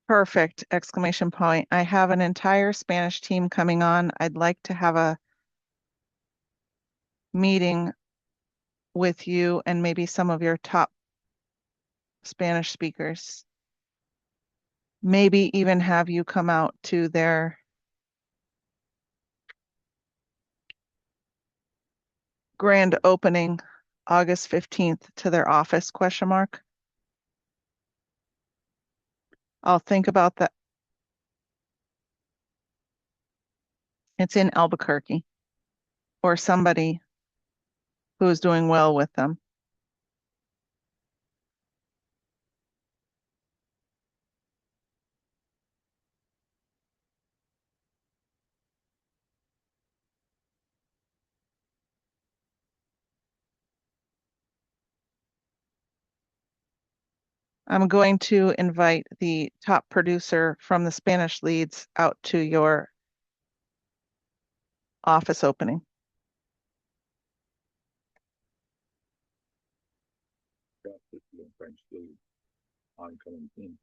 Perfect! Exclamation point. I have an entire Spanish team coming on. I'd like to have a meeting with you and maybe some of your top Spanish speakers. Maybe even have you come out to their grand opening August 15th to their office, question mark. I'll think about that. It's in Albuquerque or somebody who is doing well with them. I'm going to invite the top producer from the Spanish leads out to your office opening. French lead oncoming team.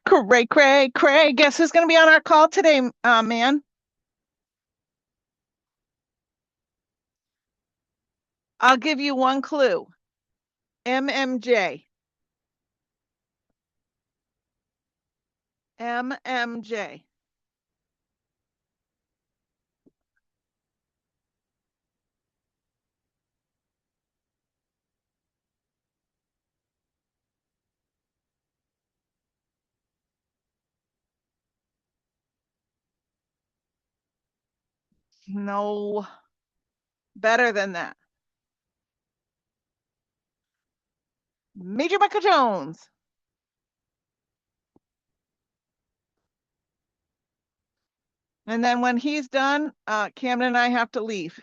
Craig, guess who's going to be on our call today, man? I'll give you one clue. MMJ. MMJ. No, better than that. Major Michael Jones. And then when he's done, Camden and I have to leave.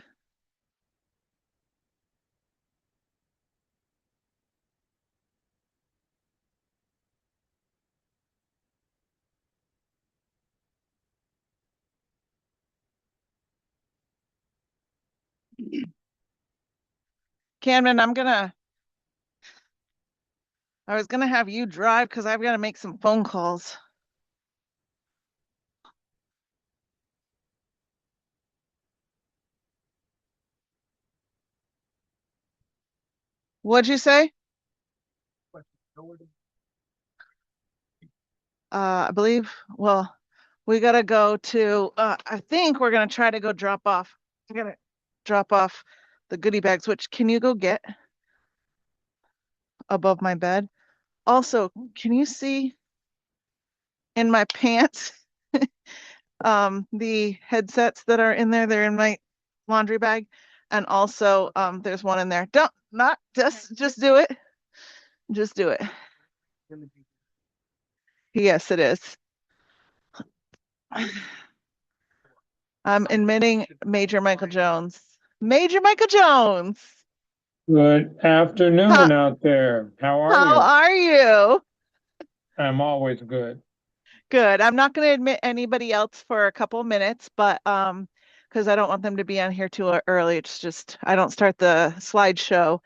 Camden, I was gonna have you drive because I've got to make some phone calls. What'd you say? I believe, well, we gotta go to, I think we're gonna try to go drop off. We're gonna drop off the goodie bags, which can you go get above my bed? Also, can you see in my pants? the headsets that are in there. They're in my laundry bag. And also, there's one in there. Don't not just do it. Just do it. Yes, it is. I'm admitting Major Michael Jones. Major Michael Jones. Good How afternoon out there. How are how you? are you? I'm always good. Good. I'm not going to admit anybody else for a couple of minutes, but because I don't want them to be on here too early. It's just I don't start the slideshow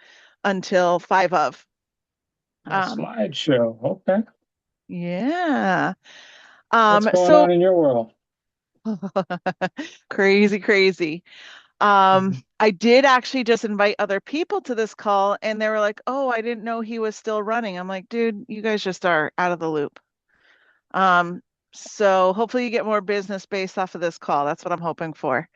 until five of. A Um, slideshow. Okay. yeah. What's going So on in your world? crazy, crazy. Mhm. I did actually just invite other people to this call, and they were like, "Oh, I didn't know he was still running." I'm like, "Dude, you guys just are out of the loop." Um, so hopefully you get more business based off of this call. That's what I'm hoping for.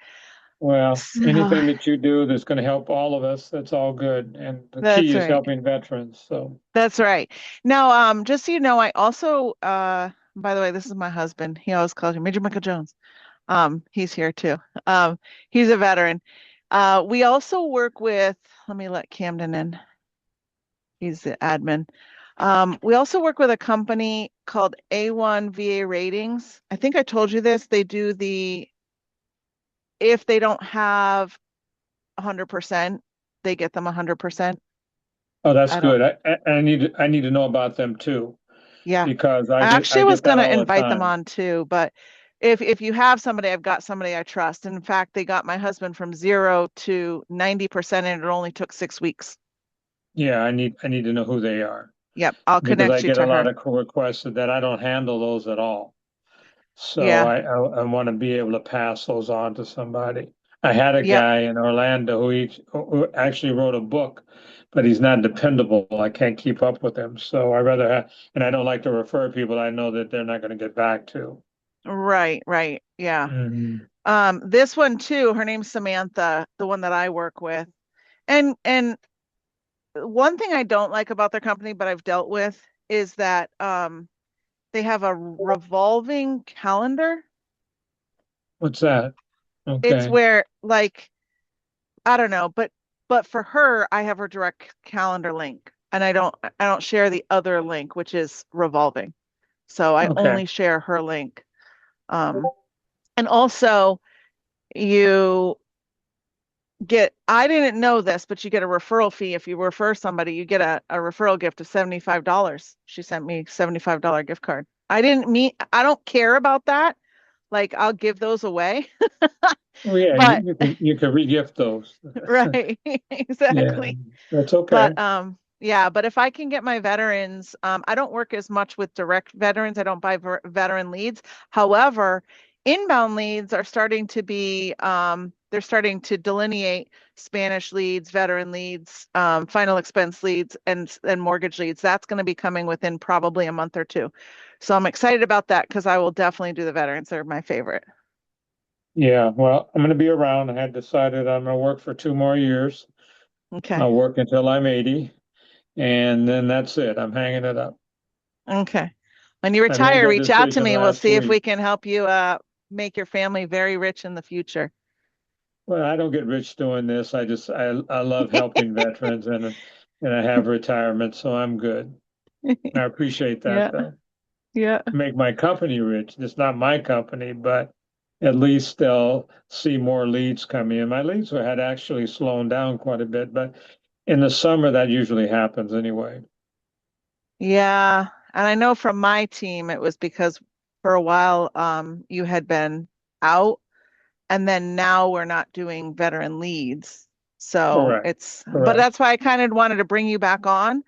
Well, So anything that you do that's going to help all of us, that's all good. And the that's key is right. helping veterans. So, That's right. Now, just so you know, I also, by the way, this is my husband. He always calls me Major Michael Jones. He's here too. Um, he's a veteran. We also work with, let me let Camden in. He's the admin. We also work with a company called A1 VA Ratings. I think I told you this. They do if they don't have 100%, they get them 100%. oh, that's I don't, good. I need to know about them too, yeah. because I I actually was get that gonna all the invite them time. on too, but if you have somebody, I've got somebody I trust. In fact, they got my husband from 0 to 90% and it only took 6 weeks. Yeah, I need to know who they are Yep, I'll because I connect you get a to lot her. of requests that I don't handle those at all. So Yeah, I want to be able to pass those on to somebody. I had a yep. guy in Orlando who actually wrote a book, but he's not dependable. I can't keep up with him. So I rather have, and I don't like to refer people I know that they're not going to get back to. Right, right. Yeah. Hmm. This one too, her name's Samantha, the one that I work with. And one thing I don't like about their company, but I've dealt with, is that they have a revolving calendar. What's that? It's Okay. where like I don't know, but for her, I have her direct calendar link, and I don't share the other link, which is revolving. So I Okay. only share her link. And also you I didn't know this, but you get a referral fee if you refer somebody, you get a referral gift of $75. She sent me $75 gift card. I don't care about that. Like I'll give those away. Oh yeah, But you can regift those. right, Yeah, exactly. that's okay. But yeah, but if I can get my veterans, I don't work as much with direct veterans. I don't buy veteran leads. However, inbound leads are starting to be they're starting to delineate Spanish leads, veteran leads, final expense leads, and mortgage leads. That's going to be coming within probably a month or two. So I'm excited about that because I will definitely do the veterans. They're my favorite. Yeah, well, I'm going to be around. I had decided I'm going to work for 2 more years. Okay. I'll work until I'm 80, and then that's it. I'm hanging it up. Okay. When you I made retire, that reach out to decision me. We'll last see if week. we can help you make your family very rich in the future. Well, I don't get rich doing this. I love helping veterans and I have retirement, so I'm good. I appreciate that Yeah, though. yeah. Make my company rich. It's not my company, but at least they'll see more leads coming in. My leads had actually slowed down quite a bit, but in the summer that usually happens anyway. Yeah. And I know from my team it was because for a while you had been out and then now we're not doing veteran leads. So Correct. but Correct. that's why I kind of wanted to bring you back on.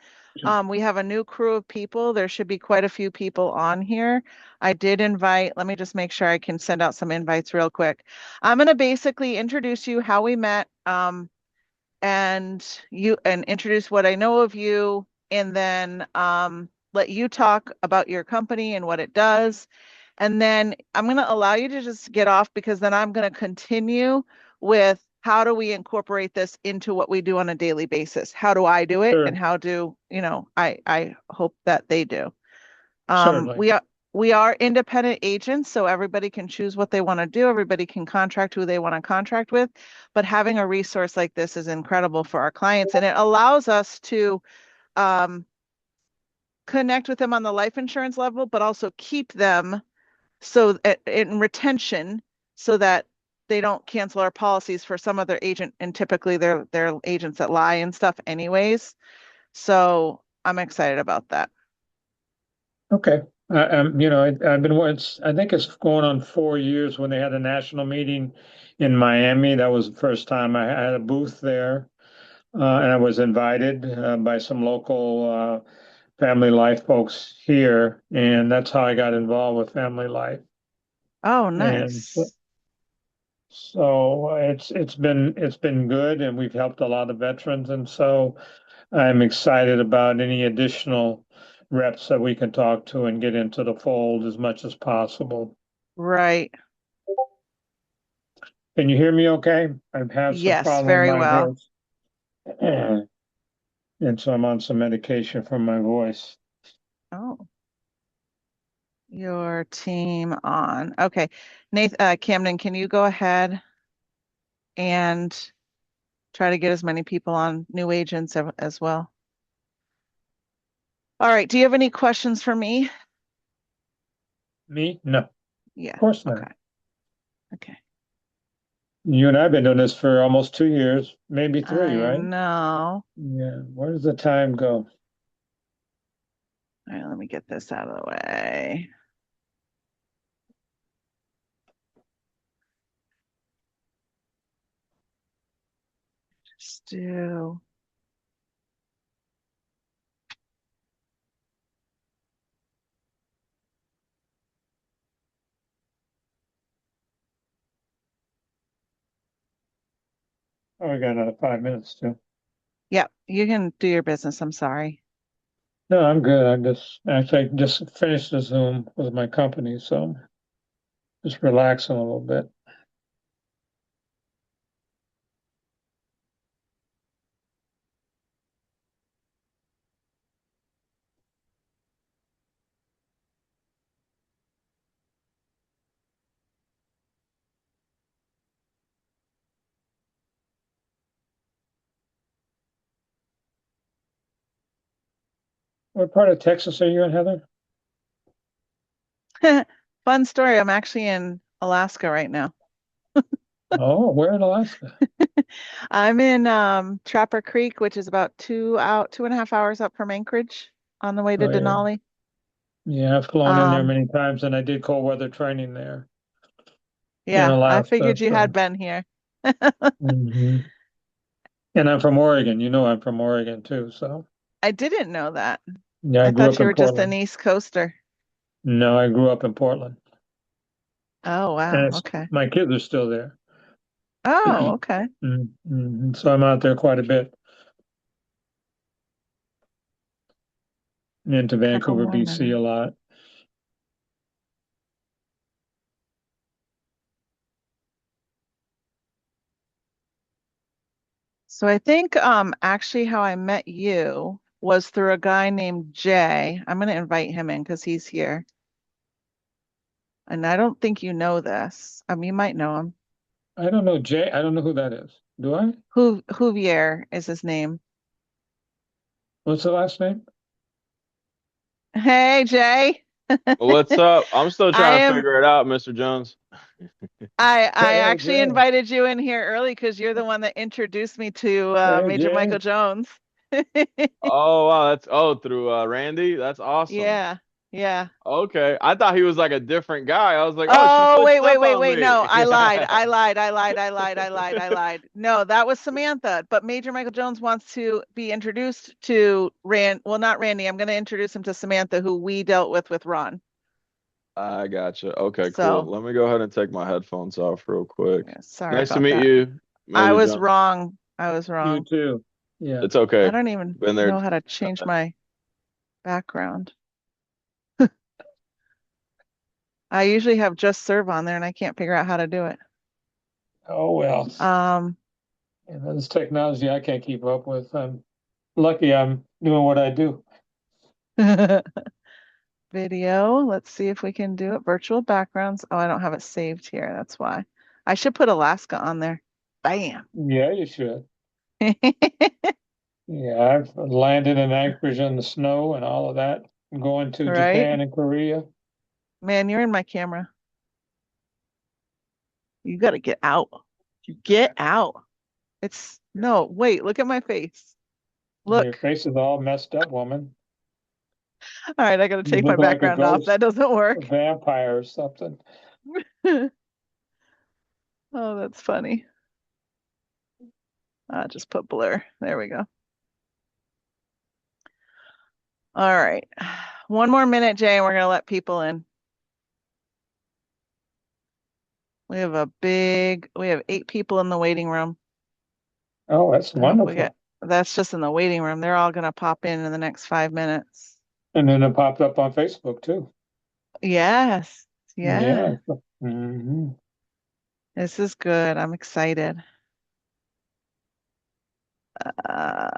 We have a new crew of people. There should be quite a few people on here. I did invite, let me just make sure I can send out some invites real quick. I'm going to basically introduce you how we met. And introduce what I know of you, and then let you talk about your company and what it does. And then I'm going to allow you to just get off because then I'm going to continue with how do we incorporate this into what we do on a daily basis? How do I do it? And Sure. how do, I hope that they do. Certainly. we are independent agents, so everybody can choose what they want to do. Everybody can contract who they want to contract with. But having a resource like this is incredible for our clients, and it allows us to um, connect with them on the life insurance level, but also keep them in retention so that they don't cancel our policies for some other agent. And typically they're agents that lie and stuff anyways. So I'm excited about that. Okay. I've been, I think it's going on 4 years when they had a national meeting in Miami. That was the first time I had a booth there. And I was invited by some local family life folks here, and that's how I got involved with family life. Oh, And nice. so it's been good, and we've helped a lot of veterans, and so I'm excited about any additional reps that we can talk to and get into the fold as much as possible. Right. Can you hear me okay? I've had some Yes, problem with very my well. voice. And so I'm on some medication for my voice. Oh, your team on. Okay. Camden, can you go ahead and try to get as many people on new agents as well? All right. Do you have any questions for me? Me? No, of Yeah. course not. Okay. Okay. You and I have been doing this for almost 2 years, maybe three, I right? know. Yeah. Where does the time go? All right, let me get this out of the way. Just do. Oh, we got another 5 minutes too. Yeah, you can do your business. I'm sorry. No, I'm good. I just finished the Zoom with my company, so just relaxing a little bit. What part of Texas are you in, Heather? Fun story. I'm actually in Alaska right now. Oh, where in Alaska? I'm in Trapper Creek, which is about 2.5 hours up from Anchorage on the way to Oh, yeah. Denali. Yeah, I've flown in there Um, many times, and I did cold weather training there in yeah, I Alaska. figured you had So, been here. mhm. And I'm from Oregon. You know, I'm from Oregon too. So, I didn't know that. yeah, I I grew thought up you in were just an Portland. East Coaster. No, I grew up in Portland, Oh, and wow. Okay. my kids are still there. Oh, okay. So I'm out there quite a bit, into Couple Vancouver, more BC a minutes. lot. So I think actually how I met you was through a guy named Jay. I'm gonna invite him in because he's here. And I don't think you know this. You might know him. I don't know Jay. I don't know who that is. Do I? Huvier is his name. What's the last name? Hey, Jay. What's up? I'm still I trying to am figure it out, Mr. Jones. I Hey, actually Jay. invited you in here early because you're the one that introduced me to Hey, Major Michael Jay. Jones. Oh wow, that's through Randy. That's awesome. Yeah, yeah. Okay, I thought he was like a different guy. I was like, oh, she Oh, switched wait, wait, up wait, on wait. me. No, I lied. Yeah. I lied. I lied. I lied. I lied. I lied. No, that was Samantha. But Major Michael Jones wants to be introduced to well, not Randy. I'm going to introduce him to Samantha, who we dealt with Ron. I gotcha. Okay, cool. So, Let me go ahead and take my headphones off real quick. yeah, sorry Nice to about meet that. you, I Major was Jones. wrong. I was You wrong. too. Yeah. It's okay. I don't even Been there. know how to change my background. I usually have just serve on there and I can't figure out how to do it. Oh well. Um, And this technology I can't keep up with. I'm lucky I'm doing what I do. video. Let's see if we can do it. Virtual backgrounds. Oh, I don't have it saved here. That's why. I should put Alaska on there. Bam. Yeah, you should. Yeah, I've landed in Anchorage in the snow and all of that, going to Right? Japan and Korea. Man, you're in my camera. You got to get out. Get out. No, wait, look at my face. Your Look. face is all messed up, woman. All right, I got to You take my look like a background off. ghost. That doesn't A work. vampire or something. Oh, that's funny. I'll just put blur. There we go. All right. One more minute, Jay, and we're going to let people in. We have 8 people in the waiting room. Oh, that's wonderful. That's just in the waiting room. They're all going to pop in the next 5 minutes. And then it popped up on Facebook too. Yes. Yeah. Mm-hmm. This is good. I'm excited. I'm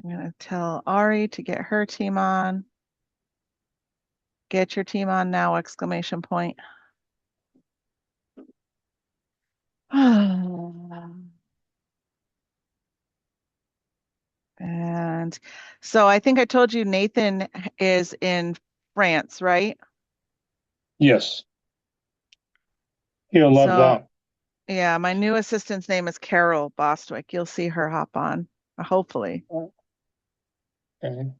going to tell Ari to get her team on. Get your team on now, exclamation point. And so I think I told you Nathan is in France, right? Yes. He'll love that. Yeah, my new assistant's name is Carol Bostwick. You'll see her hop on, hopefully. Okay.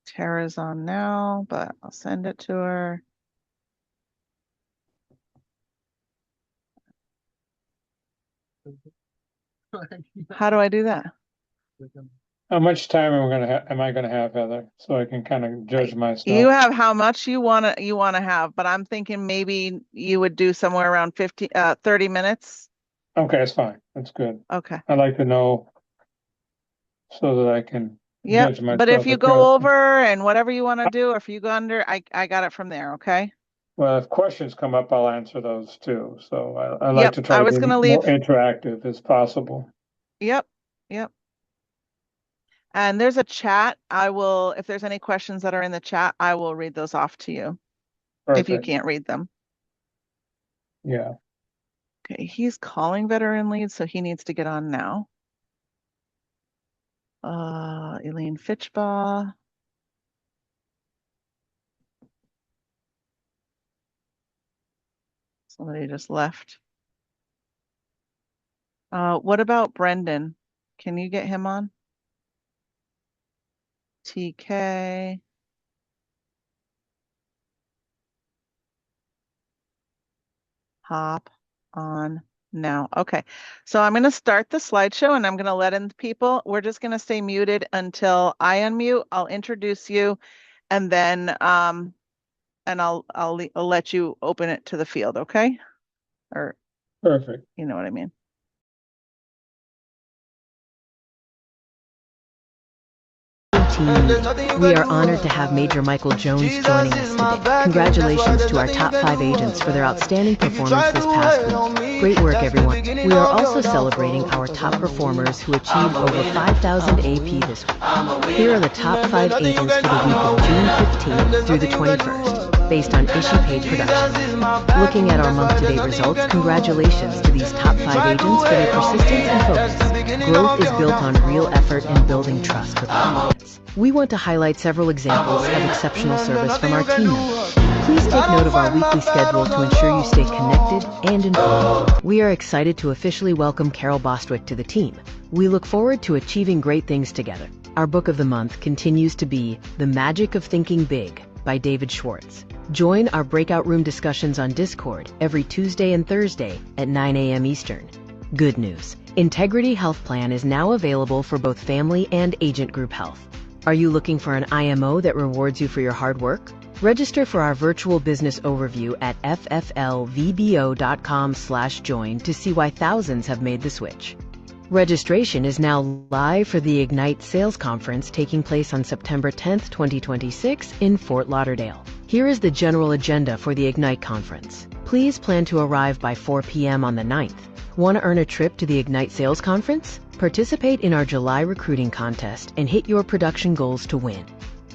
Tara's on now, but I'll send it to her. How do I do that? How much time am I gonna have, Heather, so I can kind of judge myself? You have how much you wanna have, but I'm thinking maybe you would do somewhere around 30 minutes. Okay, that's fine. That's good. Okay. I'd like to know so that I can judge myself. But if you go over and whatever you want to do, or if you go under, I got it from there, okay? Well, if questions come up, I'll answer those too. So I like to try I was to be gonna more leave. interactive as possible. Yep. And there's a chat. If there's any questions that are in the chat, I will read those off to you. Perfect. If you can't read them. Yeah. Okay, he's calling veteran leads, so he needs to get on now. Elaine Fitchbaugh. Somebody just left. What about Brendan? Can you get him on? TK. Hop on now. Okay, so I'm going to start the slideshow and I'm going to let in the people. We're just going to stay muted until I unmute. I'll introduce you, and then I'll let you open it to the field. Okay? Or perfect. You know what I mean. We are honored to have Major Michael Jones joining us today. Congratulations to our top 5 agents for their outstanding performance this past week. Great work, everyone. We are also celebrating our top performers who achieved over 5,000 AP this week. Here are the top 5 agents for the week of June 15th through the 21st, based on Issue Page Productions. Looking at our month-to-date results, congratulations to these top 5 agents for their persistence and focus. Growth is built on real effort and building trust with our clients. We want to highlight several examples of exceptional service from our team members. Please take note of our weekly schedule to ensure you stay connected and informed. We are excited to officially welcome Carol Bostwick to the team. We look forward to achieving great things together. Our book of the month continues to be The Magic of Thinking Big by David Schwartz. Join our breakout room discussions on Discord every Tuesday and Thursday at 9 a.m. Eastern. Good news. Integrity Health Plan is now available for both family and agent group health. Are you looking for an IMO that rewards you for your hard work? Register for our virtual business overview at fflvbo.com/join to see why thousands have made the switch. Registration is now live for the Ignite Sales Conference taking place on September 10th, 2026 in Fort Lauderdale. Here is the general agenda for the Ignite conference. Please plan to arrive by 4 p.m. on the 9th. Want to earn a trip to the Ignite Sales Conference? Participate in our July recruiting contest and hit your production goals to win.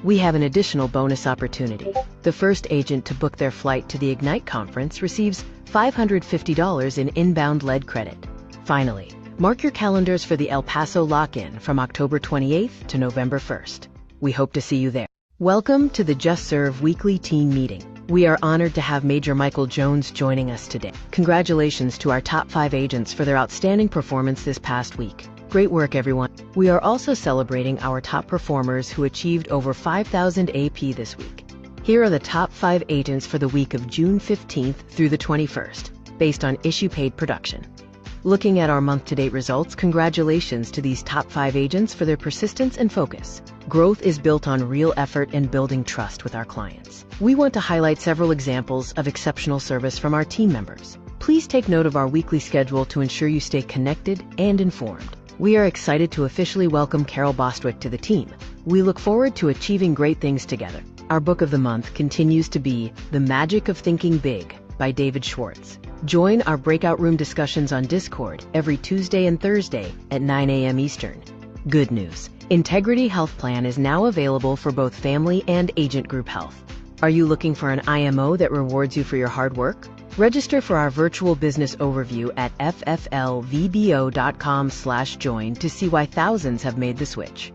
We have an additional bonus opportunity. The first agent to book their flight to the Ignite conference receives $550 in inbound lead credit. Finally, mark your calendars for the El Paso lock-in from October 28th to November 1st. We hope to see you there. Welcome to the Just Serve weekly team meeting. We are honored to have Major Michael Jones joining us today. Congratulations to our top 5 agents for their outstanding performance this past week. Great work, everyone. We are also celebrating our top performers who achieved over 5,000 AP this week. Here are the top 5 agents for the week of June 15th through the 21st, based on issue paid production. Looking at our month-to-date results, congratulations to these top 5 agents for their persistence and focus. Growth is built on real effort and building trust with our clients. We want to highlight several examples of exceptional service from our team members. Please take note of our weekly schedule to ensure you stay connected and informed. We are excited to officially welcome Carol Bostwick to the team. We look forward to achieving great things together. Our book of the month continues to be The Magic of Thinking Big by David Schwartz. Join our breakout room discussions on Discord every Tuesday and Thursday at 9 a.m. Eastern. Good news. Integrity Health Plan is now available for both family and agent group health. Are you looking for an IMO that rewards you for your hard work? Register for our virtual business overview at fflvbo.com/join to see why thousands have made the switch.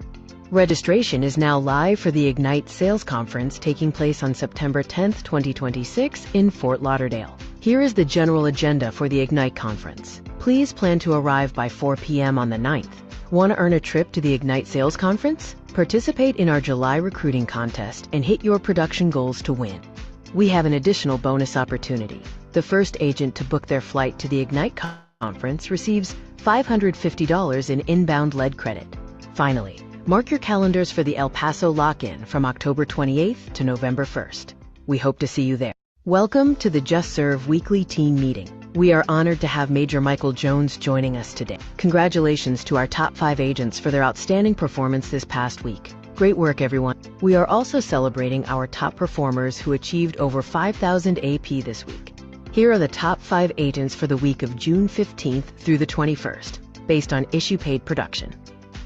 Registration is now live for the Ignite Sales Conference taking place on September 10th, 2026 in Fort Lauderdale. Here is the general agenda for the Ignite Conference. Please plan to arrive by 4 p.m. on the 9th. Want to earn a trip to the Ignite Sales Conference? Participate in our July recruiting contest and hit your production goals to win. We have an additional bonus opportunity. The first agent to book their flight to the Ignite conference receives $550 in inbound lead credit. Finally, mark your calendars for the El Paso lock-in from October 28th to November 1st. We hope to see you there. Welcome to the Just Serve weekly team meeting. We are honored to have Major Michael Jones joining us today. Congratulations to our top 5 agents for their outstanding performance this past week. Great work, everyone. We are also celebrating our top performers who achieved over 5,000 AP this week. Here are the top 5 agents for the week of June 15th through the 21st, based on issue paid production.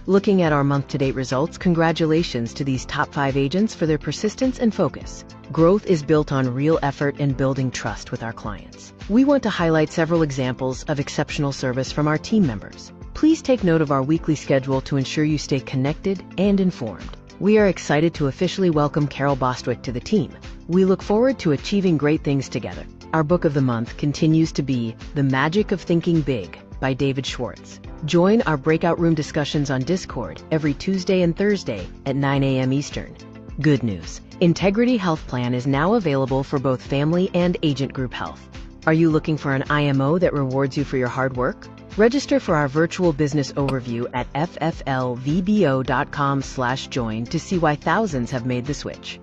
Looking at our month-to-date results, congratulations to these top 5 agents for their persistence and focus. Growth is built on real effort and building trust with our clients. We want to highlight several examples of exceptional service from our team members. Please take note of our weekly schedule to ensure you stay connected and informed. We are excited to officially welcome Carol Bostwick to the team. We look forward to achieving great things together. Our book of the month continues to be The Magic of Thinking Big by David Schwartz. Join our breakout room discussions on Discord every Tuesday and Thursday at 9 a.m. Eastern. Good news. Integrity Health Plan is now available for both family and agent group health. Are you looking for an IMO that rewards you for your hard work? Register for our virtual business overview at fflvbo.com/join to see why thousands have made the switch.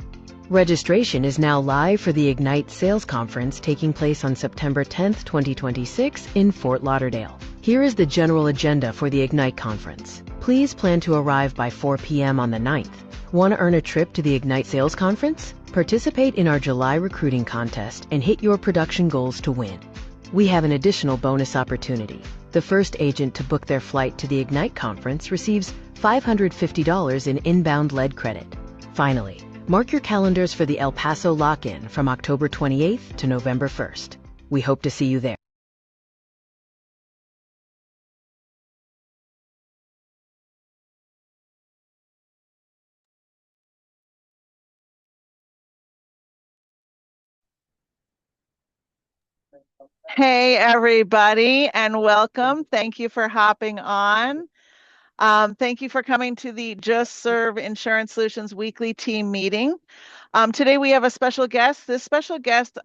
Registration is now live for the Ignite Sales Conference taking place on September 10th, 2026 in Fort Lauderdale. Here is the general agenda for the Ignite Conference. Please plan to arrive by 4 p.m. on the 9th. Want to earn a trip to the Ignite Sales Conference? Participate in our July recruiting contest and hit your production goals to win. We have an additional bonus opportunity. The first agent to book their flight to the Ignite conference receives $550 in inbound lead credit. Finally, mark your calendars for the El Paso lock-in from October 28th to November 1st. We hope to see you there. Hey, everybody, and welcome. Thank you for hopping on. Thank you for coming to the Just Serve Insurance Solutions weekly team meeting. Today we have a special guest. This special guest,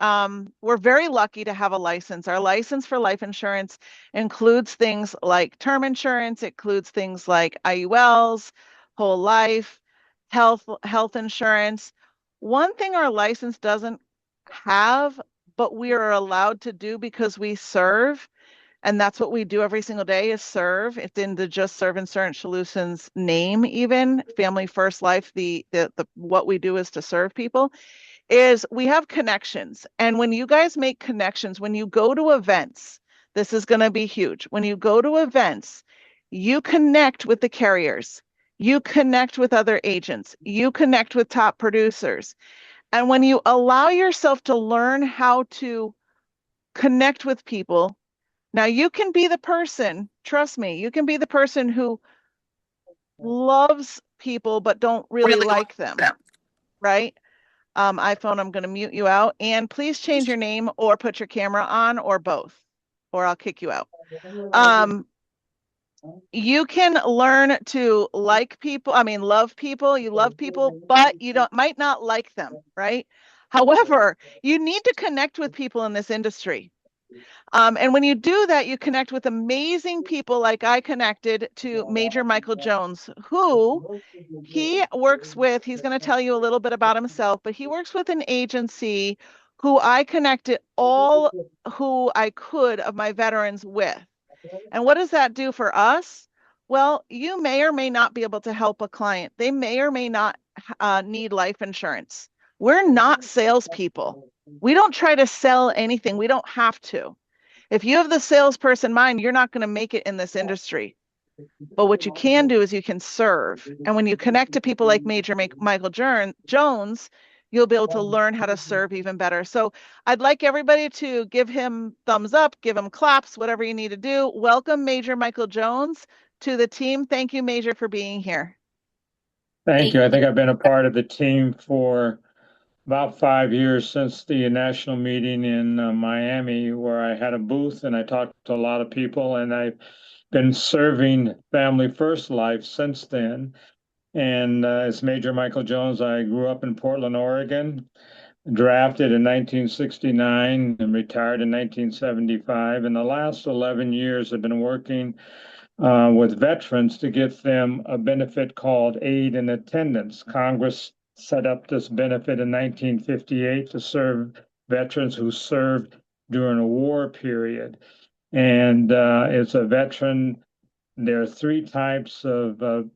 we're very lucky to have a license. Our license for life insurance includes things like term insurance, it includes things like IULs, whole life, health insurance. One thing our license doesn't have, but we are allowed to do because we serve, and that's what we do every single day is serve. It's in the Just Serve Insurance Solutions name, even Family First Life. The what we do is to serve people. is we have connections. And when you guys make connections, when you go to events, this is going to be huge. When you go to events, you connect with the carriers, you connect with other agents, you connect with top producers. And when you allow yourself to learn how to connect with people, now you can be the person, trust me, you can be the person who loves people but don't really like them, right? iPhone, I'm going to mute you out. And please change your name or put your camera on or both, or I'll kick you out. You can learn to like people. I mean, love people. You love people, but you might not like them, right? However, you need to connect with people in this industry. And when you do that, you connect with amazing people like I connected to Major Michael Jones, who he works with. He's going to tell you a little bit about himself, but he works with an agency who I connected all who I could of my veterans with. And what does that do for us? Well, you may or may not be able to help a client. They may or may not need life insurance. We're not salespeople. We don't try to sell anything. We don't have to. If you have the salesperson mind, you're not going to make it in this industry. But what you can do is you can serve. And when you connect to people like Major Michael Jones, you'll be able to learn how to serve even better. So I'd like everybody to give him thumbs up, give him claps, whatever you need to do. Welcome Major Michael Jones to the team. Thank you, Major, for being here. Thank you. I think I've been a part of the team for about 5 years since the national meeting in Miami, where I had a booth and I talked to a lot of people, and I've been serving Family First Life since then. And as Major Michael Jones, I grew up in Portland, Oregon, drafted in 1969 and retired in 1975. In the last 11 years, I've been working with veterans to get them a benefit called aid in attendance. Congress set up this benefit in 1958 to serve veterans who served during a war period. And it's a veteran. There are three types of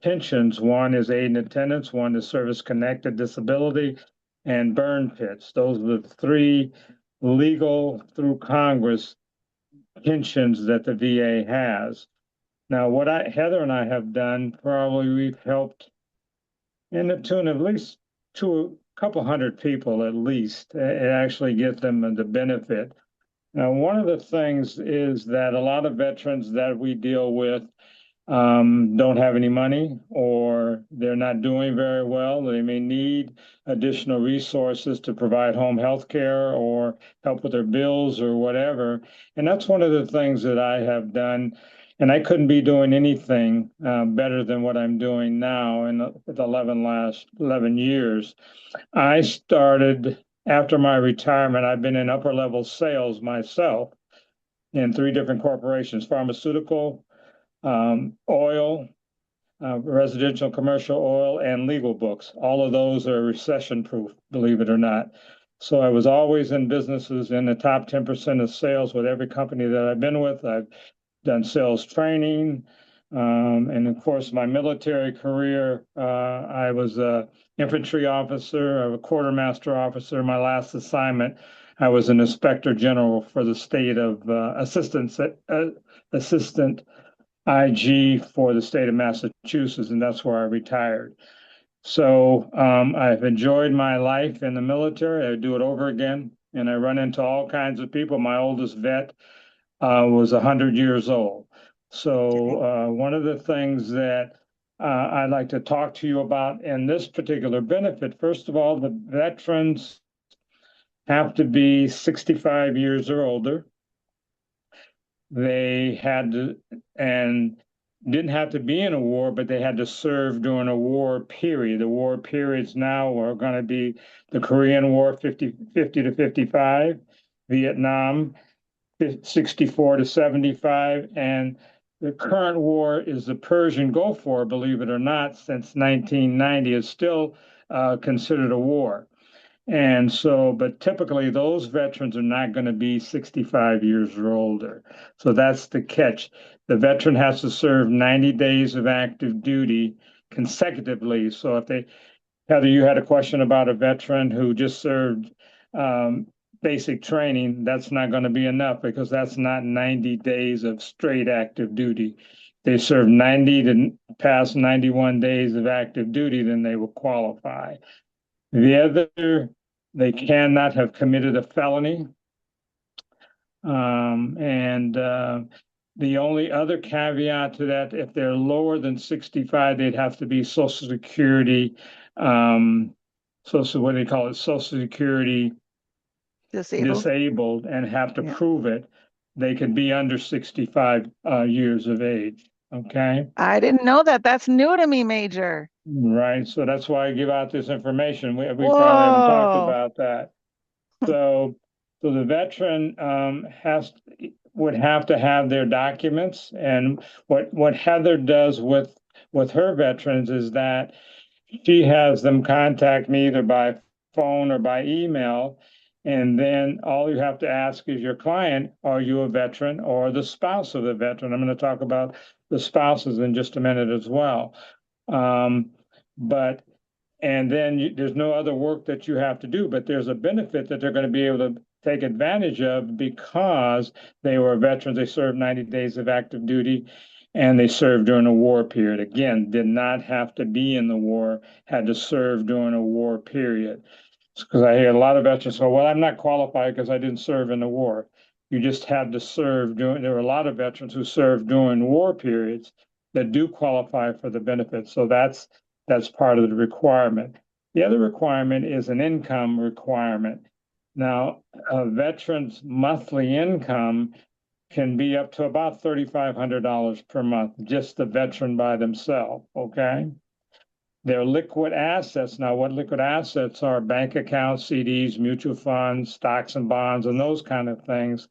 pensions. One is aid in attendance, one is service-connected disability, and burn pits. Those are the three legal through Congress pensions that the VA has. Now, what Heather and I have done, probably we've helped in the tune of at least to a couple hundred people at least, actually get them the benefit. Now, one of the things is that a lot of veterans that we deal with don't have any money, or they're not doing very well. They may need additional resources to provide home health care or help with their bills or whatever. And that's one of the things that I have done. And I couldn't be doing anything better than what I'm doing now in the last 11 years. I started after my retirement. I've been in upper level sales myself in 3 different corporations: pharmaceutical, oil, residential, commercial oil, and legal books. All of those are recession proof, believe it or not. So I was always in businesses in the top 10% of sales with every company that I've been with. I've done sales training. And of course, my military career, I was an infantry officer, a quartermaster officer. My last assignment, I was an inspector general for the state of assistant IG for the state of Massachusetts, and that's where I retired. So I've enjoyed my life in the military. I do it over again, and I run into all kinds of people. My oldest vet was 100 years old. So one of the things that I'd like to talk to you about in this particular benefit, first of all, the veterans have to be 65 years or older. They had to, and didn't have to be in a war, but they had to serve during a war period. The war periods now are going to be the Korean War, 50 to 55, Vietnam, 64 to 75, and the current war is the Persian Gulf War, believe it or not, since 1990 is still considered a war. And so, but typically those veterans are not going to be 65 years or older. So that's the catch. The veteran has to serve 90 days of active duty consecutively. So if they, Heather, you had a question about a veteran who just served basic training. That's not going to be enough because that's not 90 days of straight active duty. They serve 90 to pass 91 days of active duty, then they will qualify. The other, they cannot have committed a felony. The only other caveat to that, if they're lower than 65, they'd have to be Social Security, what do they call it? Social Security disabled and have to prove it. They could be under 65 years of age. Okay. I didn't know that. That's new to me, Major. Right. So that's why I give out this information. We probably Whoa. haven't talked about that. So the veteran would have to have their documents. And what Heather does with her veterans is that she has them contact me either by phone or by email. And then all you have to ask is your client, are you a veteran or the spouse of the veteran? I'm going to talk about the spouses in just a minute as well. And then there's no other work that you have to do, but there's a benefit that they're going to be able to take advantage of because they were veterans. They served 90 days of active duty and they served during a war period. Again, did not have to be in the war, had to serve during a war period. Because I hear a lot of veterans say, well, I'm not qualified because I didn't serve in the war. You just had to serve there were a lot of veterans who served during war periods that do qualify for the benefits. So that's part of the requirement. The other requirement is an income requirement. Now, a veteran's monthly income can be up to about $3,500 per month, just the veteran by themselves, okay? Their liquid assets, now what liquid assets are? Bank accounts, CDs, mutual funds, stocks and bonds, and those kind of things.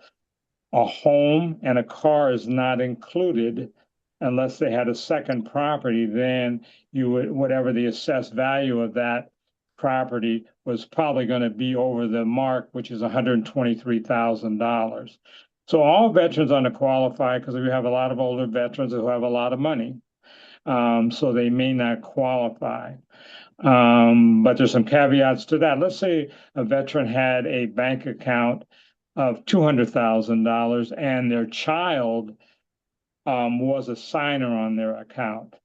A home and a car is not included unless they had a second property. Then you would, whatever the assessed value of that property was probably going to be over the mark, which is $123,000. So all veterans underqualify because we have a lot of older veterans who have a lot of money. So they may not qualify. But there's some caveats to that. Let's say a veteran had a bank account of $200,000 and their child was a signer on their account.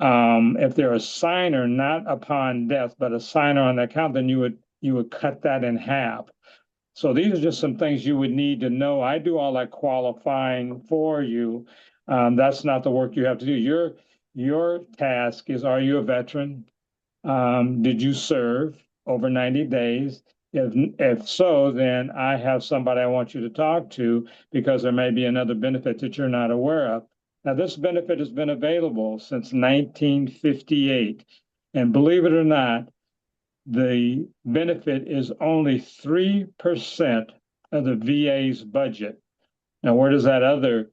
If they're a signer, not upon death, but a signer on the account, then you would cut that in half. So these are just some things you would need to know. I do all that qualifying for you. That's not the work you have to do. Your task is, are you a veteran? Did you serve over 90 days? If so, then I have somebody I want you to talk to because there may be another benefit that you're not aware of. Now, this benefit has been available since 1958. And believe it or not, the benefit is only 3% of the VA's budget. Now, where does that other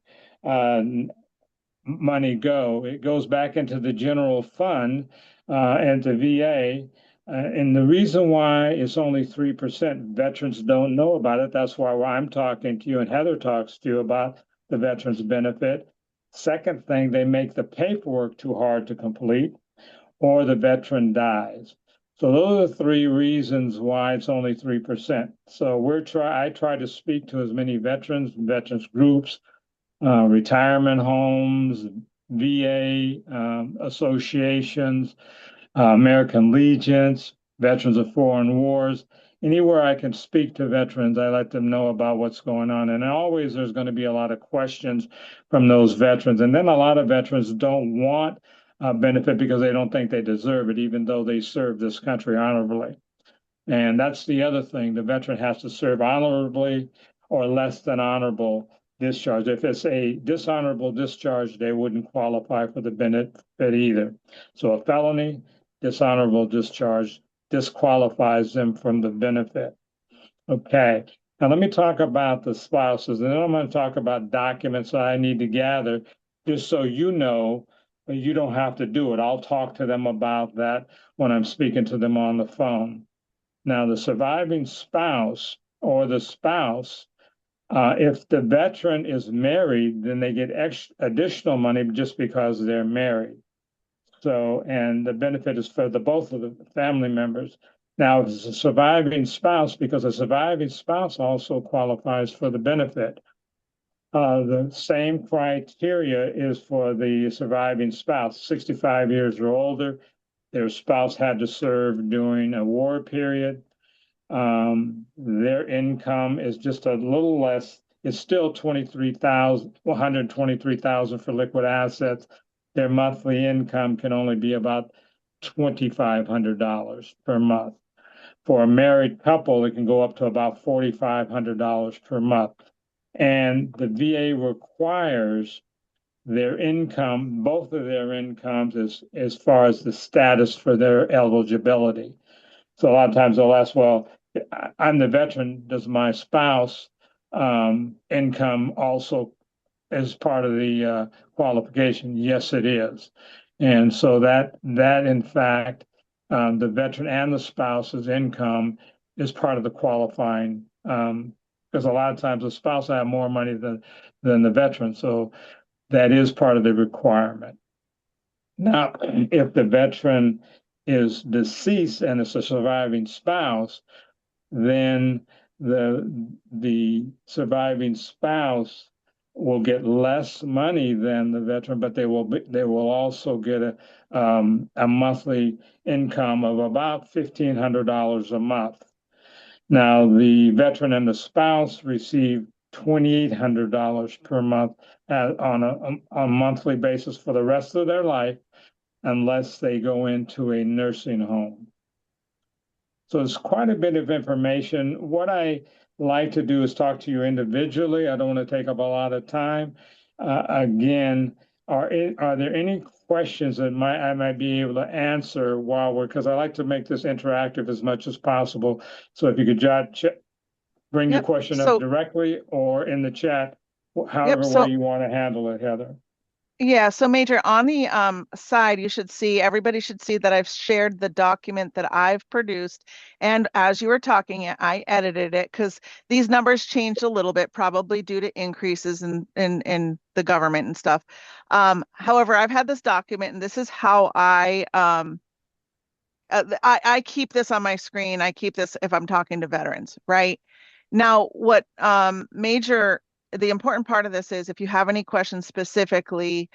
money go? It goes back into the general fund and to VA. And the reason why it's only 3%, veterans don't know about it. That's why I'm talking to you and Heather talks to you about the veterans benefit. Second thing, they make the paperwork too hard to complete or the veteran dies. So those are three reasons why it's only 3%. So I try to speak to as many veterans groups, retirement homes, VA associations, American Legions, Veterans of Foreign Wars. Anywhere I can speak to veterans, I let them know about what's going on. And always there's going to be a lot of questions from those veterans. And then a lot of veterans don't want a benefit because they don't think they deserve it, even though they serve this country honorably. And that's the other thing. The veteran has to serve honorably or less than honorable discharge. If it's a dishonorable discharge, they wouldn't qualify for the benefit either. So a felony, dishonorable discharge disqualifies them from the benefit. Okay. Now let me talk about the spouses, and then I'm going to talk about documents that I need to gather, just so you know you don't have to do it. I'll talk to them about that when I'm speaking to them on the phone. Now, the surviving spouse or the spouse, if the veteran is married, then they get additional money just because they're married. So, and the benefit is for the both of the family members. Now, if it's a surviving spouse, because a surviving spouse also qualifies for the benefit. The same criteria is for the surviving spouse, 65 years or older. Their spouse had to serve during a war period. Their income is just a little less. It's still 123,000 for liquid assets. Their monthly income can only be about $2,500 per month. For a married couple, it can go up to about $4,500 per month. And the VA requires their income, both of their incomes, as far as the status for their eligibility. So a lot of times they'll ask, well, I'm the veteran, does my spouse income also as part of the qualification? Yes, it is. And so that in fact, the veteran and the spouse's income is part of the qualifying, because a lot of times the spouse will have more money than the veteran. So that is part of the requirement. Now, if the veteran is deceased and it's a surviving spouse, then the surviving spouse will get less money than the veteran, but they will also get a monthly income of about $1,500 a month. Now, the veteran and the spouse receive $2,800 per month on a monthly basis for the rest of their life, unless they go into a nursing home. So it's quite a bit of information. What I like to do is talk to you individually. I don't want to take up a lot of time. Again, are there any questions that I might be able to answer because I like to make this interactive as much as possible. So if you could bring your question up directly or in the chat, however way you want to handle it, Heather. Yeah, so Major, on the side, everybody should see that I've shared the document that I've produced. And as you were talking, I edited it because these numbers changed a little bit, probably due to increases in the government and stuff. However, I've had this document, and this is how I keep this on my screen. I keep this if I'm talking to veterans, right? Now, what the important part of this is if you have any questions specifically,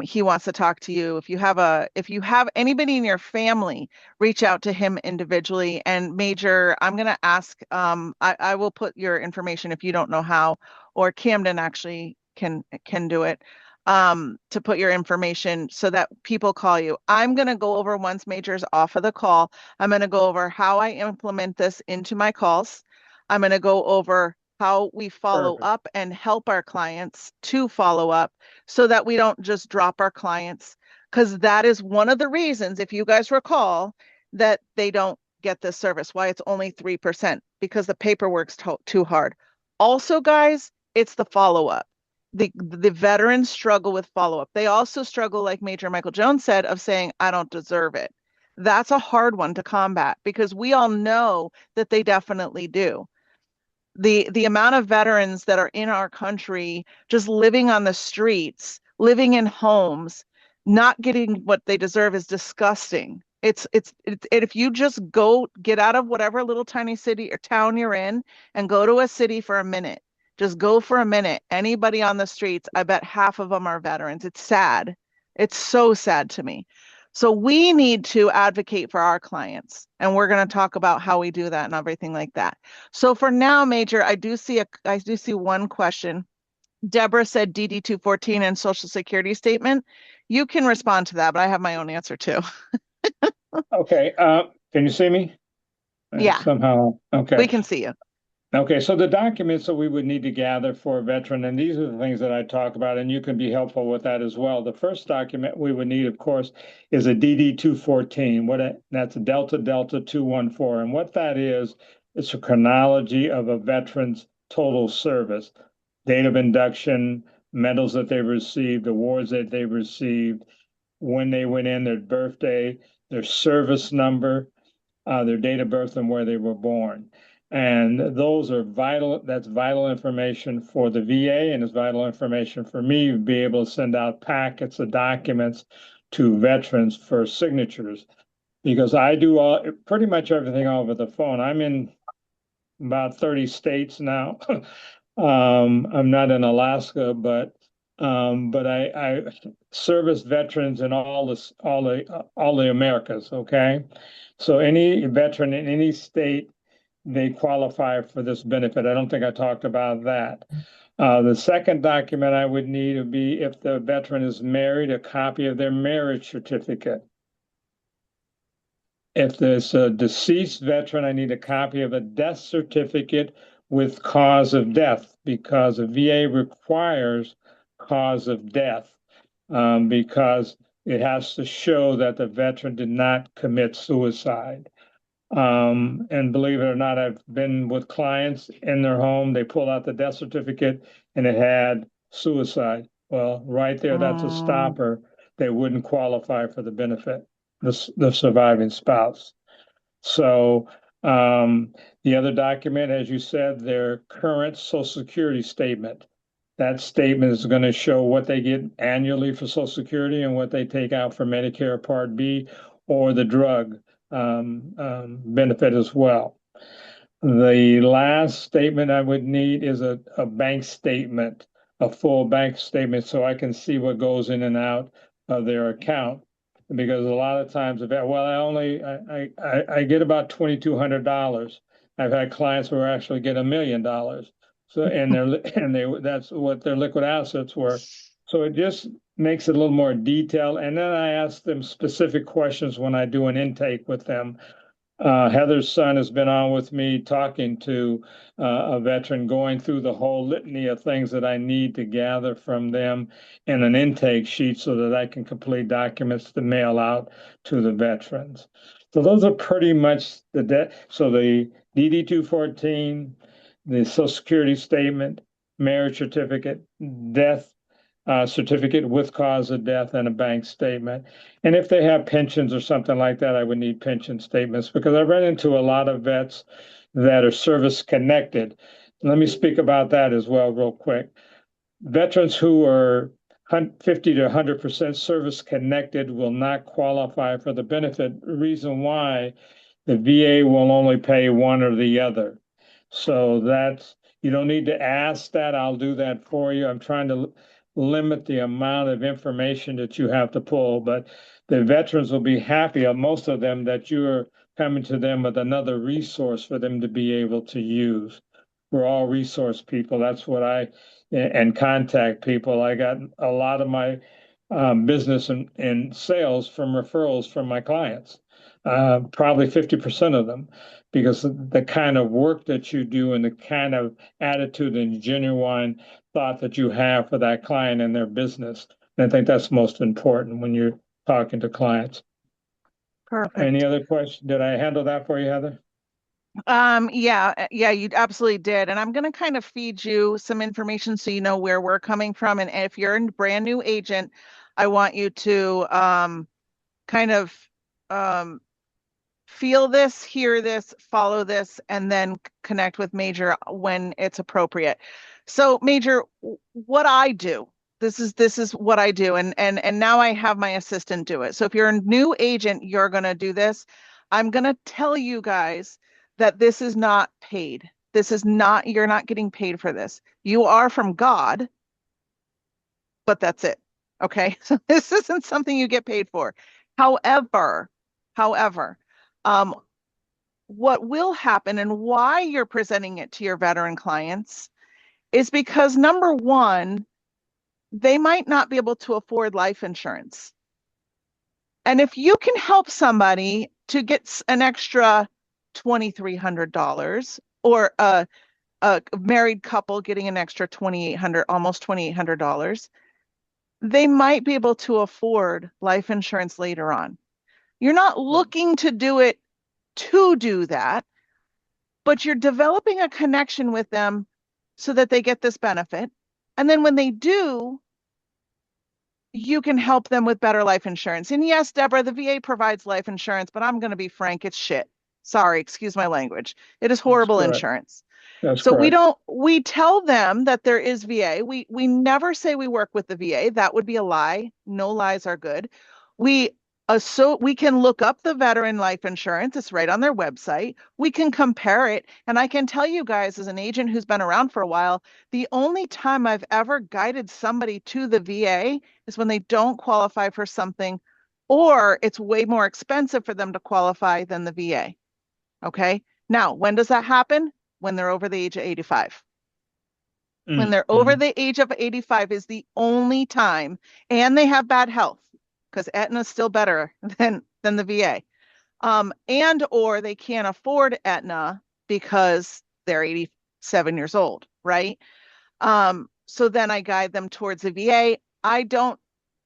he wants to talk to you. If you have anybody in your family, reach out to him individually. And Major, I'm going to ask, I will put your information if you don't know how, or Camden actually can do it, to put your information so that people call you. I'm going to go over, once Major's off of the call, I'm going to go over how I implement this into my calls. I'm going to go over how we follow up and help our clients to follow up so that we don't just drop our clients, because that is one of the reasons, if you guys recall, that they don't get this service, why it's only 3%, because the paperwork's too hard. Also, guys, it's the follow-up. The veterans struggle with follow-up. They also struggle, like Major Michael Jones said, of saying, I don't deserve it. That's a hard one to combat because we all know that they definitely do. The amount of veterans that are in our country just living on the streets, living in homes, not getting what they deserve is disgusting. If you just get out of whatever little tiny city or town you're in and go to a city for a minute, just go for a minute. Anybody on the streets, I bet half of them are veterans. It's sad. It's so sad to me. So we need to advocate for our clients, and we're going to talk about how we do that and everything like that. So for now, Major, I do see one question. Deborah said DD 214 and Social Security statement. You can respond to that, but I have my own answer too. Okay. Can you see me? Yeah. Somehow. Okay. We can see you. Okay, so the documents that we would need to gather for a veteran, and these are the things that I talk about, and you can be helpful with that as well. The first document we would need, of course, is a DD 214. That's a Delta Delta 214. And what that is, it's a chronology of a veteran's total service, date of induction, medals that they've received, awards that they've received, when they went in, their birthday, their service number, their date of birth, and where they were born. And those are vital. That's vital information for the VA, and it's vital information for me to be able to send out packets of documents to veterans for signatures, because I do pretty much everything over the phone. I'm in about 30 states now. I'm not in Alaska, but I service veterans in all the Americas. Okay, so any veteran in any state, they qualify for this benefit. I don't think I talked about that. The second document I would need would be, if the veteran is married, a copy of their marriage certificate. If there's a deceased veteran, I need a copy of a death certificate with cause of death, because the VA requires cause of death, because it has to show that the veteran did not commit suicide. And believe it or not, I've been with clients in their home, they pull out the death certificate and it had suicide. Well, right there, that's a stopper. They wouldn't qualify for the benefit, the surviving spouse. So the other document, as you said, their current Social Security statement. That statement is going to show what they get annually for Social Security and what they take out for Medicare Part B or the drug benefit as well. The last statement I would need is a bank statement, a full bank statement, so I can see what goes in and out of their account. Because a lot of times, I get about $2,200. I've had clients who actually get $1 million. So that's what their liquid assets were. So it just makes it a little more detailed. And then I ask them specific questions when I do an intake with them. Heather's son has been on with me talking to a veteran, going through the whole litany of things that I need to gather from them in an intake sheet so that I can complete documents to mail out to the veterans. So those are pretty much so the DD 214, the Social Security statement, marriage certificate, death certificate with cause of death, and a bank statement. And if they have pensions or something like that, I would need pension statements, because I run into a lot of vets that are service connected. Let me speak about that as well real quick. Veterans who are 50 to 100% service connected will not qualify for the benefit. The reason why, the VA will only pay one or the other. So you don't need to ask that. I'll do that for you. I'm trying to limit the amount of information that you have to pull, but the veterans will be happy, most of them, that you're coming to them with another resource for them to be able to use. We're all resource people. That's what and contact people. I got a lot of my business and sales from referrals from my clients, probably 50% of them, because the kind of work that you do and the kind of attitude and genuine thought that you have for that client and their business. And I think that's most important when you're talking to clients. Perfect. Any other questions? Did I handle that for you, Heather? Yeah, you absolutely did. And I'm going to kind of feed you some information so you know where we're coming from. And if you're a brand new agent, I want you to kind of feel this, hear this, follow this, and then connect with Major when it's appropriate. So Major, what I do, this is what I do. And now I have my assistant do it. So if you're a new agent, you're going to do this. I'm going to tell you guys that this is not paid. You're not getting paid for this. You are from God, but that's it. Okay. So this isn't something you get paid for. However, what will happen and why you're presenting it to your veteran clients is because, number one, they might not be able to afford life insurance. And if you can help somebody to get an extra $2,300, or a married couple getting an extra $2,800, almost $2,800, they might be able to afford life insurance later on. You're not looking to do it to do that, but you're developing a connection with them so that they get this benefit. And then when they do, you can help them with better life insurance. And yes, Deborah, the VA provides life insurance, but I'm going to be frank, it's shit. Sorry, excuse my language. It is horrible insurance. So we tell them that there is VA. We never say we work with the VA. That would be a lie. No lies are good. So we can look up the veteran life insurance. It's right on their website. We can compare it. And I can tell you guys, as an agent who's been around for a while, the only time I've ever guided somebody to the VA is when they don't qualify for something, or it's way more expensive for them to qualify than the VA. Okay. Now, when does that happen? When they're over the age of 85. When they're over the age of 85 is the only time, and they have bad health, because Aetna's still better than the VA. And or they can't afford Aetna because they're 87 years old, right? So then I guide them towards the VA. I don't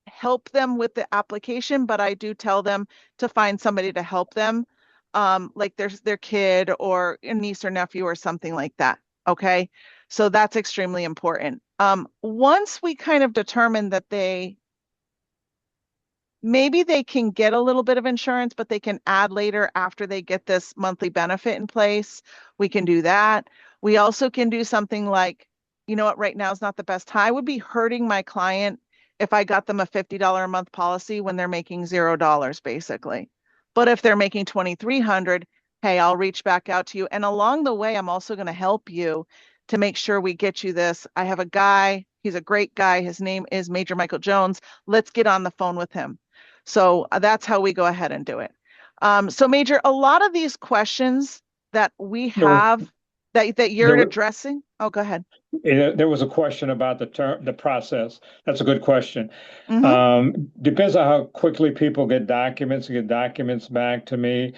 help them with the application, but I do tell them to find somebody to help them, like their kid or a niece or nephew or something like that. Okay. So that's extremely important. Once we kind of determine that maybe they can get a little bit of insurance, but they can add later after they get this monthly benefit in place, we can do that. We also can do something like, you know what, right now is not the best time. I would be hurting my client if I got them a $50 a month policy when they're making $0, basically. But if they're making $2,300, hey, I'll reach back out to you. And along the way, I'm also going to help you to make sure we get you this. I have a guy, he's a great guy. His name is Major Michael Jones. Let's get on the phone with him. So that's how we go ahead and do it. So Major, a lot of these questions that we have that you're addressing. Oh, go ahead. There was a question about the process. That's a good question. Depends on how quickly people get documents back to me.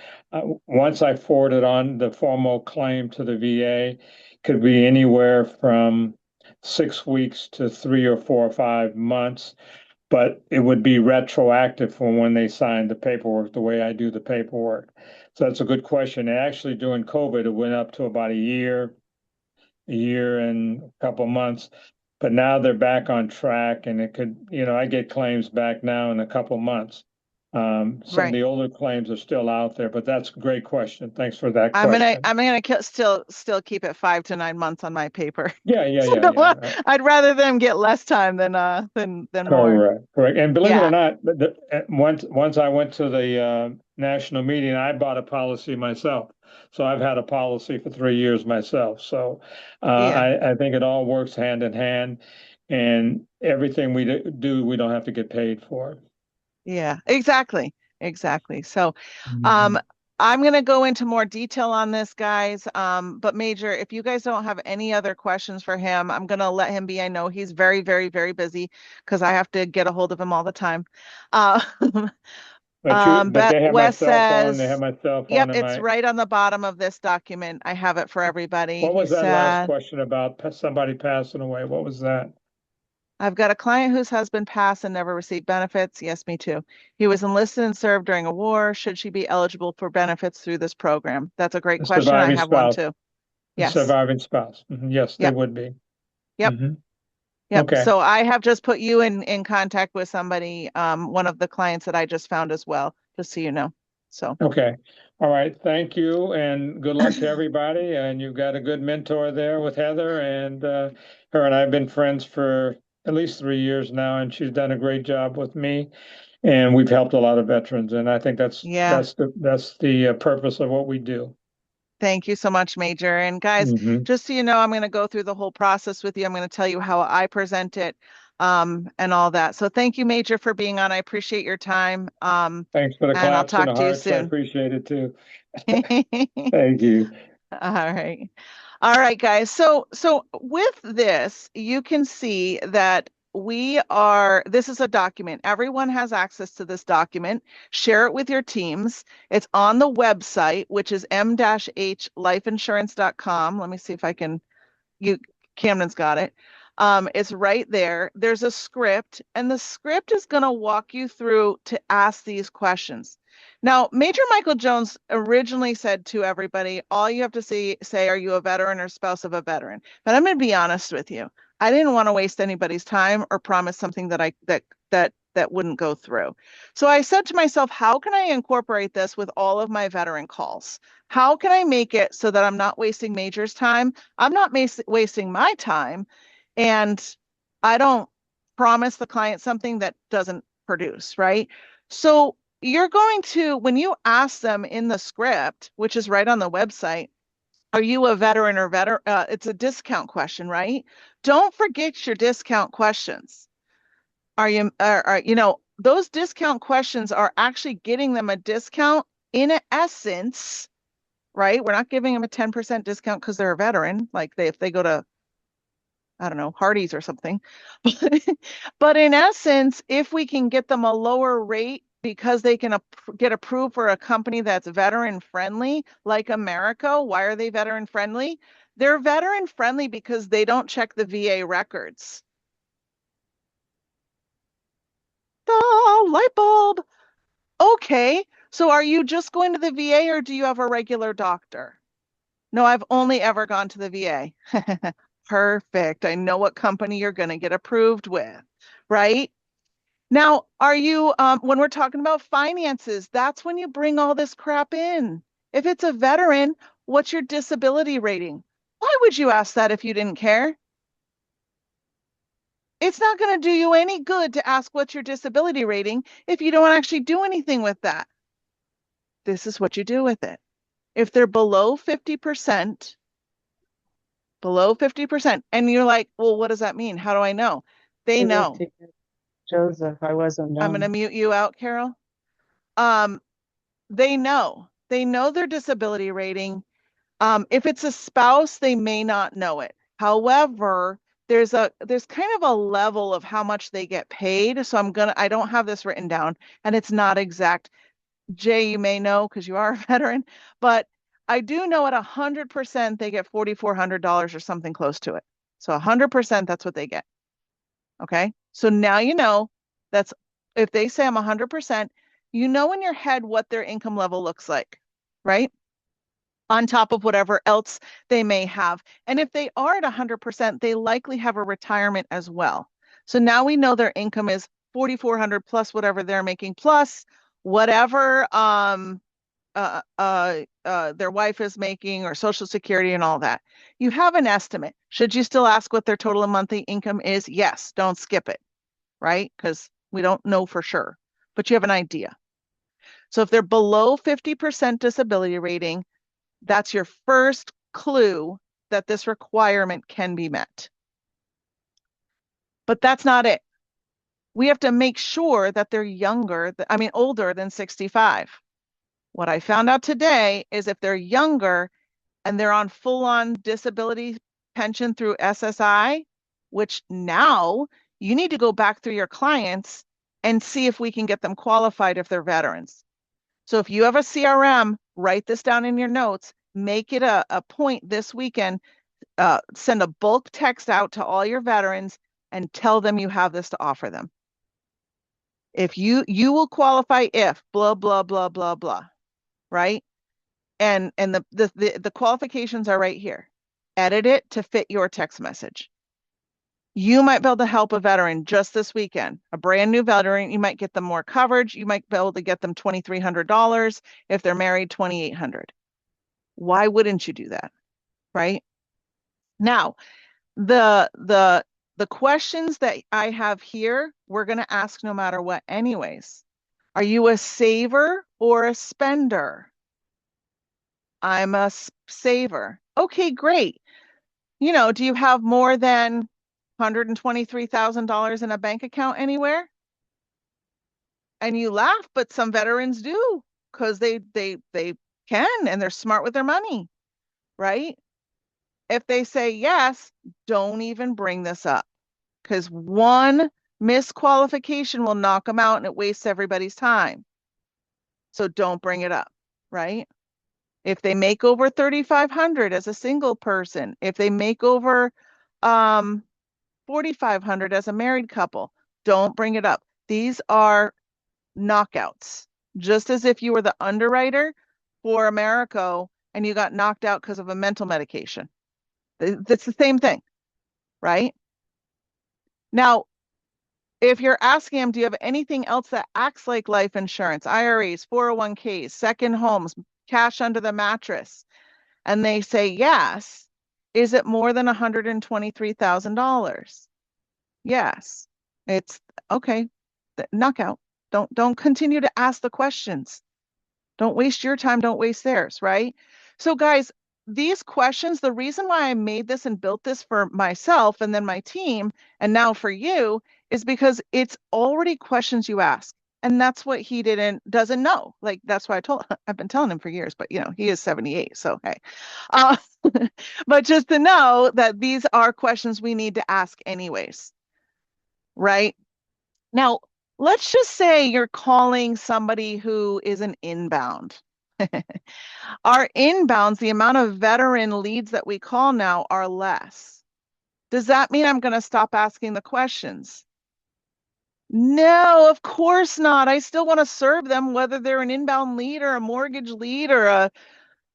Once I forwarded on the formal claim to the VA, could be anywhere from 6 weeks to 3 or 4 or 5 months, but it would be retroactive from when they signed the paperwork, the way I do the paperwork. So that's a good question. And actually, during COVID, it went up to about a year and a couple months, but now they're back on track, and it could, I get claims back now in a couple months. Some of the older claims are still out there, but that's a great question. Thanks for that question. I'm gonna still keep it 5 to 9 months on my paper. Yeah. Right. I'd rather them get less time than more. Correct. And believe it or not, once I went to the national meeting, I bought a policy myself. So I've had a policy for 3 years myself. So I think it all works hand in hand, and everything we do, we don't have to get paid for. Yeah, exactly. So I'm going to go into more detail on this, guys. But Major, if you guys don't have any other questions for him, I'm going to let him be. I know he's very, very, very busy because I have to get a hold of him all the time. But they have Wes my cell phone. says, They have my cell phone. Yep, it's right on the bottom of this document. I have it for everybody. What was that last question about somebody passing away? What was that? I've got a client whose husband passed and never received benefits. Yes, me too. He was enlisted and served during a war. Should she be eligible for benefits through this program? That's a great question. I have one too. Yes. Surviving spouse. Yes, they would be. Yep. Yep. Okay. So I have just put you in contact with somebody, one of the clients that I just found as well, just so you know. So. Okay. All right. Thank you, and good luck to everybody. And you've got a good mentor there with Heather, and her and I have been friends for at least 3 years now, and she's done a great job with me, and we've helped a lot of veterans, and I think that's the purpose of what we do. Thank you so much, Major. And guys, just so you know, I'm going to go through the whole process with you. I'm going to tell you how I present it, and all that. So thank you, Major, for being on. I appreciate your time. Thanks for the claps. And I'll talk to you soon. I appreciate it too. Thank you. All right, guys. So with this, you can see that this is a document. Everyone has access to this document. Share it with your teams. It's on the website, which is m-hlifeinsurance.com. Let me see if I can, Camden's got it. It's right there. There's a script, and the script is going to walk you through to ask these questions. Now, Major Michael Jones originally said to everybody, all you have to say, are you a veteran or spouse of a veteran? But I'm going to be honest with you. I didn't want to waste anybody's time or promise something that that wouldn't go through. So I said to myself, how can I incorporate this with all of my veteran calls? How can I make it so that I'm not wasting Major's time? I'm not wasting my time, and I don't promise the client something that doesn't produce, right? So you're going to, when you ask them in the script, which is right on the website, are you a veteran or veteran? It's a discount question, right? Don't forget your discount questions. Are you, you know, those discount questions are actually getting them a discount in essence, right? We're not giving them a 10% discount because they're a veteran, like if they go to, I don't know, Hardee's or something. But in essence, if we can get them a lower rate because they can get approved for a company that's veteran friendly, like AmeriCo, why are they veteran friendly? They're veteran friendly because they don't check the VA records. Oh, light bulb. Okay, so are you just going to the VA or do you have a regular doctor? No, I've only ever gone to the VA. Perfect. I know what company you're going to get approved with, right? Now, are you, when we're talking about finances, that's when you bring all this crap in. If it's a veteran, what's your disability rating? Why would you ask that if you didn't care? It's not going to do you any good to ask what's your disability rating if you don't actually do anything with that. This is what you do with it. If they're below 50%, and you're like, well, what does that mean? How do I know? They know. Joseph, I wasn't done. I'm going to mute you out, Carol. They know their disability rating. If it's a spouse, they may not know it. However, there's kind of a level of how much they get paid. So I don't have this written down and it's not exact. Jay, you may know because you are a veteran, but I do know at 100% they get $4,400 or something close to it. So 100%, that's what they get. Okay. So now you know that's if they say I'm 100%, you know in your head what their income level looks like, right? On top of whatever else they may have. And if they are at 100%, they likely have a retirement as well. So now we know their income is 4,400 plus whatever they're making, plus whatever their wife is making or Social Security and all that. You have an estimate. Should you still ask what their total monthly income is? Yes, don't skip it, right? Because we don't know for sure, but you have an idea. So if they're below 50% disability rating, that's your first clue that this requirement can be met. But that's not it. We have to make sure that they're older than 65. What I found out today is if they're younger and they're on full-on disability pension through SSI, which now you need to go back through your clients and see if we can get them qualified if they're veterans. So if you have a CRM, write this down in your notes, make it a point this weekend, send a bulk text out to all your veterans and tell them you have this to offer them. If you will qualify if blah, blah, blah, blah, blah, right? And the qualifications are right here. Edit it to fit your text message. You might be able to help a veteran just this weekend, a brand new veteran. You might get them more coverage. You might be able to get them $2,300. If they're married, $2,800. Why wouldn't you do that? Right? Now, the questions that I have here, we're going to ask no matter what anyways. Are you a saver or a spender? I'm a saver. Okay, great. You know, do you have more than $123,000 in a bank account anywhere? And you laugh, but some veterans do because they can and they're smart with their money, right? If they say yes, don't even bring this up because one misqualification will knock them out and it wastes everybody's time. So don't bring it up, right? If they make over 3,500 as a single person, if they make over 4,500 as a married couple, don't bring it up. These are knockouts. Just as if you were the underwriter for AmeriCo and you got knocked out because of a mental medication. That's the same thing, right? Now, if you're asking them, do you have anything else that acts like life insurance, IRAs, 401ks, second homes, cash under the mattress, and they say yes, is it more than $123,000? Yes. It's okay. Knockout. Don't continue to ask the questions. Don't waste your time, don't waste theirs, right? So guys, these questions, the reason why I made this and built this for myself and then my team and now for you is because it's already questions you ask. And that's what he doesn't know. Like that's why I've been telling him for years, but you know, he is 78, so hey. Uh, but just to know that these are questions we need to ask anyways, right? Now, let's just say you're calling somebody who is an inbound. Our inbounds, the amount of veteran leads that we call now are less. Does that mean I'm going to stop asking the questions? No, of course not. I still want to serve them, whether they're an inbound lead or a mortgage lead or a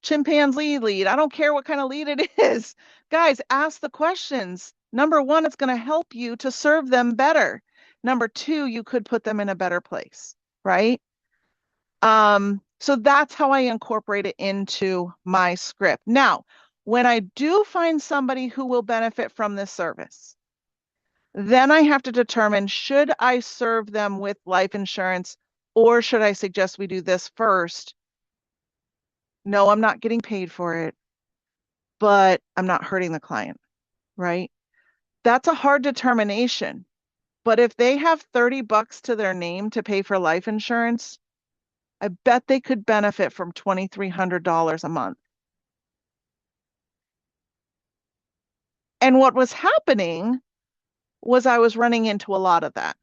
chimpanzee lead. I don't care what kind of lead it is. Guys, ask the questions. Number one, it's going to help you to serve them better. Number two, you could put them in a better place, right? So that's how I incorporate it into my script. Now, when I do find somebody who will benefit from this service, then I have to determine, should I serve them with life insurance or should I suggest we do this first? No, I'm not getting paid for it, but I'm not hurting the client, right? That's a hard determination. But if they have $30 to their name to pay for life insurance, I bet they could benefit from $2,300 a month. And what was happening was I was running into a lot of that.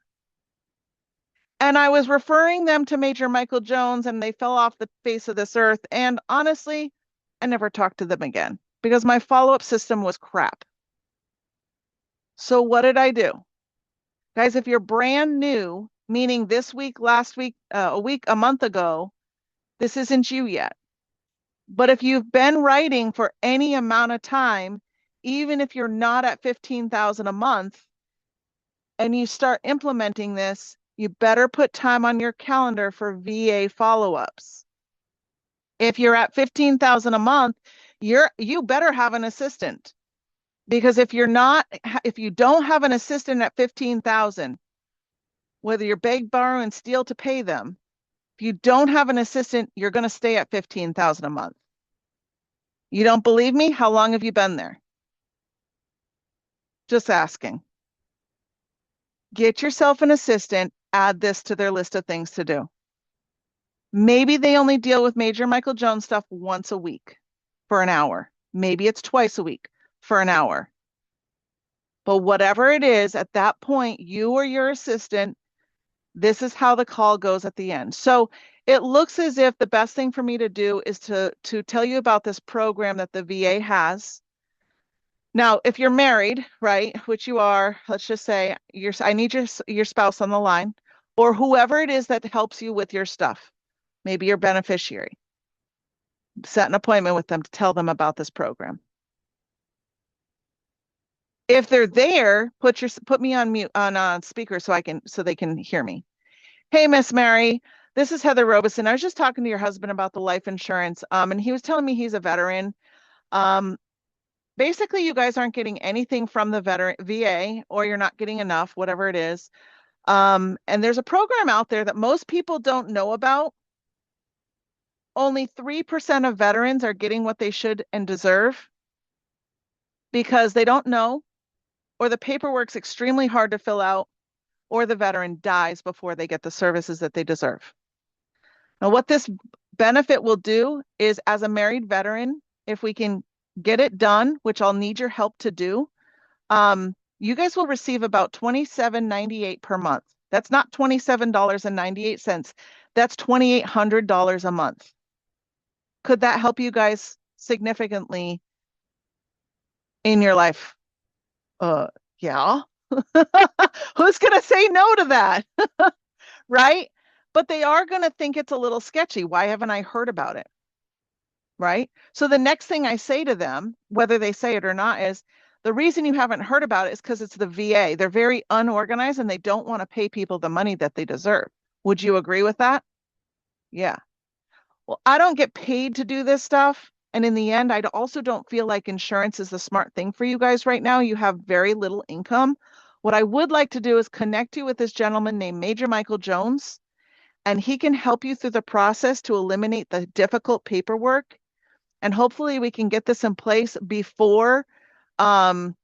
And I was referring them to Major Michael Jones and they fell off the face of this earth. And honestly, I never talked to them again because my follow-up system was crap. So what did I do? Guys, if you're brand new, meaning this week, last week, a month ago, this isn't you yet. But if you've been writing for any amount of time, even if you're not at 15,000 a month, and you start implementing this, you better put time on your calendar for VA follow-ups. If you're at 15,000 a month, you better have an assistant. Because if you don't have an assistant at 15,000, whether you're beg, borrow, and steal to pay them, if you don't have an assistant, you're going to stay at 15,000 a month. You don't believe me? How long have you been there? Just asking. Get yourself an assistant, add this to their list of things to do. Maybe they only deal with Major Michael Jones stuff once a week for an hour. Maybe it's twice a week for an hour. But whatever it is, at that point, you or your assistant, this is how the call goes at the end. So it looks as if the best thing for me to do is to tell you about this program that the VA has. Now, if you're married, right, which you are, let's just say I need your spouse on the line or whoever it is that helps you with your stuff. Maybe your beneficiary. Set an appointment with them to tell them about this program. If they're there, put me on mute on speaker so they can hear me. Hey, Miss Mary, this is Heather Robeson. I was just talking to your husband about the life insurance, and he was telling me he's a veteran. Basically, you guys aren't getting anything from the VA, or you're not getting enough, whatever it is. And there's a program out there that most people don't know about. Only 3% of veterans are getting what they should and deserve because they don't know, or the paperwork's extremely hard to fill out, or the veteran dies before they get the services that they deserve. Now, what this benefit will do is, as a married veteran, if we can get it done, which I'll need your help to do, you guys will receive about $27.98 per month. That's not $27.98. That's $2,800 a month. Could that help you guys significantly in your life? Yeah. Who's going to say no to that? Right? But they are going to think it's a little sketchy. Why haven't I heard about it? Right? So the next thing I say to them, whether they say it or not, is the reason you haven't heard about it is because it's the VA. They're very unorganized and they don't want to pay people the money that they deserve. Would you agree with that? Yeah. Well, I don't get paid to do this stuff. And in the end, I also don't feel like insurance is the smart thing for you guys right now. You have very little income. What I would like to do is connect you with this gentleman named Major Michael Jones. and he can help you through the process to eliminate the difficult paperwork. And hopefully we can get this in place before, you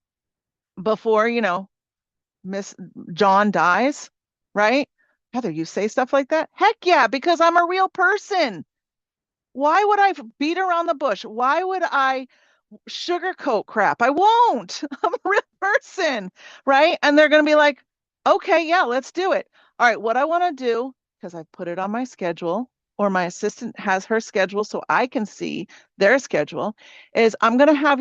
know, Miss John dies, right? Heather, you say stuff like that? Heck yeah, because I'm a real person. Why would I beat around the bush? Why would I sugarcoat crap? I won't. I'm a real person, right? And they're going to be like, okay, yeah, let's do it. All right, what I want to do, because I put it on my schedule, or my assistant has her schedule so I can see their schedule, is I'm going to have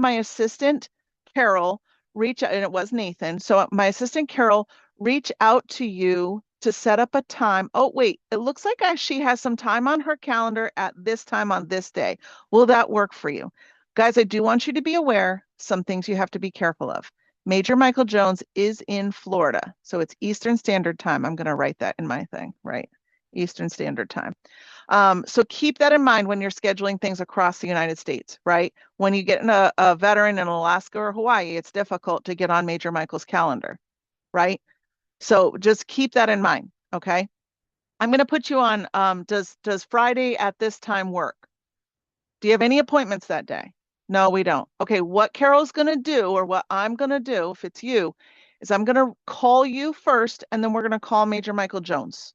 my assistant, Carol, reach out, and it was Nathan. So my assistant, Carol, reach out to you to set up a time. Oh, wait, it looks like she has some time on her calendar at this time on this day. Will that work for you? Guys, I do want you to be aware, some things you have to be careful of. Major Michael Jones is in Florida, so it's Eastern Standard Time. I'm going to write that in my thing, right? Eastern Standard Time. So keep that in mind when you're scheduling things across the United States, right? When you get a veteran in Alaska or Hawaii, it's difficult to get on Major Michael's calendar, right? So just keep that in mind, okay? I'm going to put you on, does Friday at this time work? Do you have any appointments that day? No, we don't. Okay, what Carol's going to do, or what I'm going to do, if it's you, is I'm going to call you first, and then we're going to call Major Michael Jones.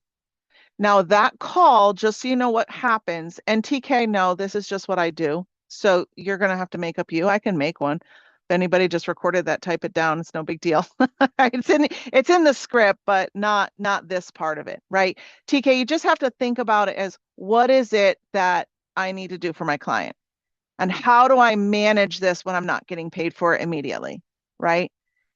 Now that call, just so you know what happens, and TK, no, this is just what I do. So you're going to have to make up you. I can make one. If anybody just recorded that, type it down. It's no big deal. It's in the script, but not this part of it, right? TK, you just have to think about it as, what is it that I need to do for my client? And how do I manage this when I'm not getting paid for it immediately, right?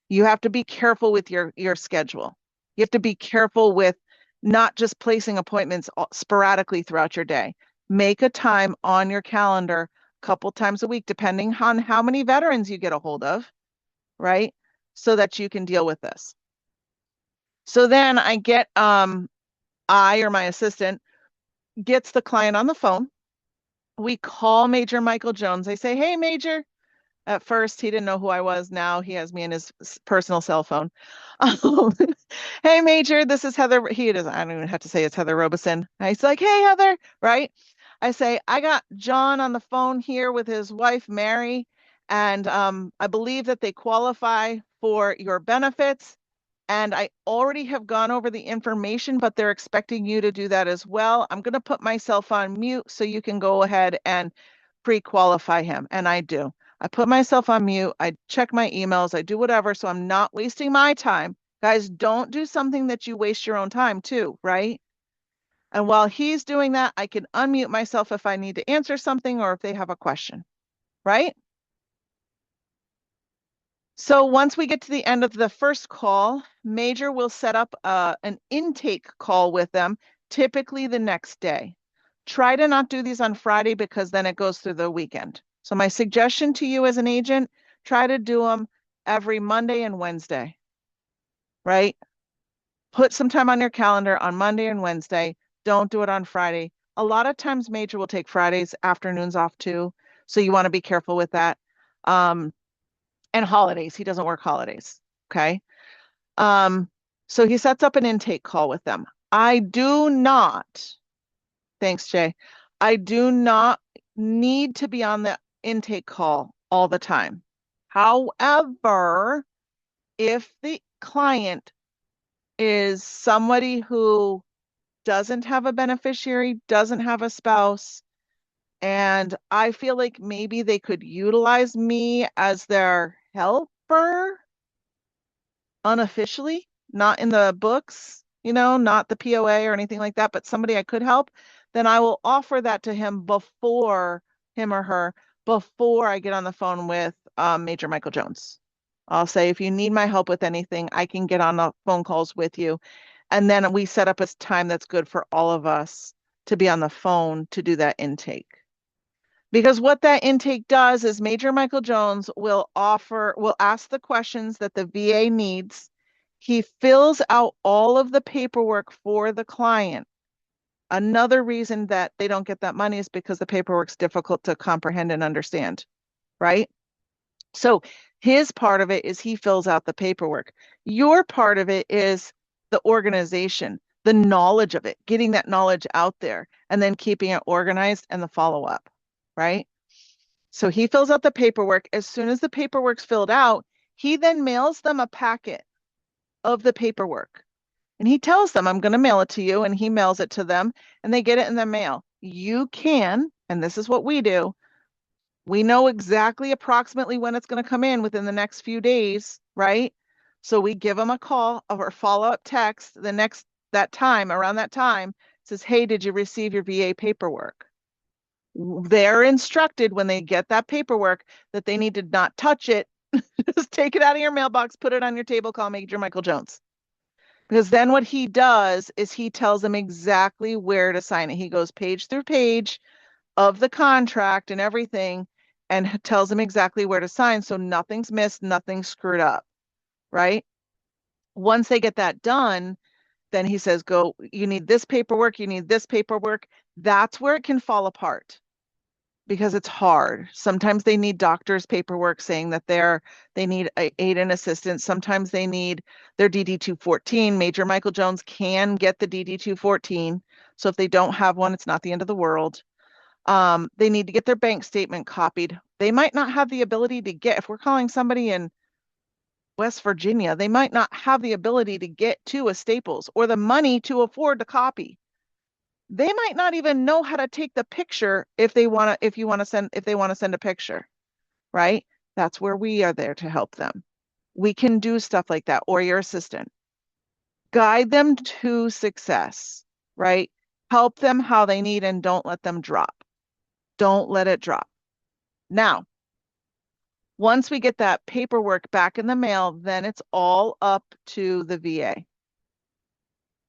You have to be careful with your schedule. You have to be careful with not just placing appointments sporadically throughout your day. Make a time on your calendar a couple times a week, depending on how many veterans you get a hold of, right? So that you can deal with this. So then I get, I or my assistant gets the client on the phone. We call Major Michael Jones. I say, hey, Major. At first, he didn't know who I was. Now he has me in his personal cell phone. Hey, Major, this is Heather. He doesn't, I don't even have to say it's Heather Robeson. He's like, hey, Heather, right? I say, I got John on the phone here with his wife, Mary, and I believe that they qualify for your benefits. And I already have gone over the information, but they're expecting you to do that as well. I'm going to put myself on mute so you can go ahead and pre-qualify him. And I do. I put myself on mute. I check my emails. I do whatever. So I'm not wasting my time. Guys, don't do something that you waste your own time too, right? And while he's doing that, I can unmute myself if I need to answer something or if they have a question, right? So once we get to the end of the first call, Major will set up an intake call with them, typically the next day. Try to not do these on Friday because then it goes through the weekend. So my suggestion to you as an agent, try to do them every Monday and Wednesday, right? Put some time on your calendar on Monday and Wednesday. Don't do it on Friday. A lot of times Major will take Fridays afternoons off too. So you want to be careful with that. And holidays. He doesn't work holidays. Okay. So he sets up an intake call with them. I do not, thanks, Jay. I do not need to be on the intake call all the time. However, if the client is somebody who doesn't have a beneficiary, doesn't have a spouse, and I feel like maybe they could utilize me as their helper unofficially, not in the books, you know, not the POA or anything like that, but somebody I could help, then I will offer that to him before him or her, before I get on the phone with Major Michael Jones. I'll say, if you need my help with anything, I can get on the phone calls with you. And then we set up a time that's good for all of us to be on the phone to do that intake. Because what that intake does is Major Michael Jones will ask the questions that the VA needs. He fills out all of the paperwork for the client. Another reason that they don't get that money is because the paperwork's difficult to comprehend and understand, right? So his part of it is he fills out the paperwork. Your part of it is the organization, the knowledge of it, getting that knowledge out there, and then keeping it organized and the follow-up, right? So he fills out the paperwork. As soon as the paperwork's filled out, he then mails them a packet of the paperwork. And he tells them, I'm going to mail it to you. And he mails it to them and they get it in the mail. You can, and this is what we do. We know exactly approximately when it's going to come in within the next few days, right? So we give them a call or follow-up text around that time, says, hey, did you receive your VA paperwork? They're instructed when they get that paperwork that they need to not touch it. Just take it out of your mailbox, put it on your table, call Major Michael Jones. Because then what he does is he tells them exactly where to sign it. He goes page through page of the contract and everything and tells them exactly where to sign. So nothing's missed, nothing's screwed up, right? Once they get that done, then he says, go, you need this paperwork, you need this paperwork. That's where it can fall apart because it's hard. Sometimes they need doctor's paperwork saying that they need aid and assistance. Sometimes they need their DD-214. Major Michael Jones can get the DD-214. So if they don't have one, it's not the end of the world. They need to get their bank statement copied. They might not have the ability to get, if we're calling somebody in West Virginia, they might not have the ability to get to a Staples or the money to afford the copy. They might not even know how to take the picture if they want to send a picture, right? That's where we are there to help them. We can do stuff like that, or your assistant. Guide them to success, right? Help them how they need and don't let them drop. Don't let it drop. Now, once we get that paperwork back in the mail, then it's all up to the VA.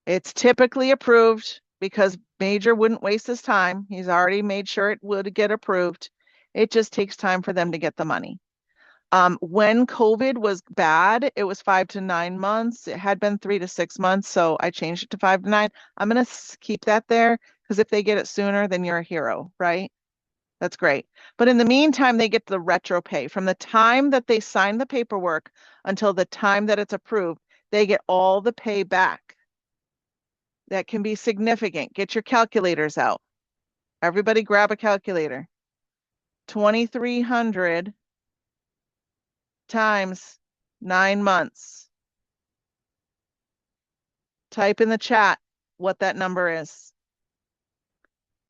It's typically approved because Major wouldn't waste his time. He's already made sure it would get approved. It just takes time for them to get the money. When COVID was bad, it was 5 to 9 months. It had been 3 to 6 months, so I changed it to 5 to 9. I'm going to keep that there because if they get it sooner, then you're a hero, right? That's great. But in the meantime, they get the retro pay. From the time that they sign the paperwork until the time that it's approved, they get all the pay back. That can be significant. Get your calculators out. Everybody grab a calculator. 2,300 times 9 months. Type in the chat what that number is.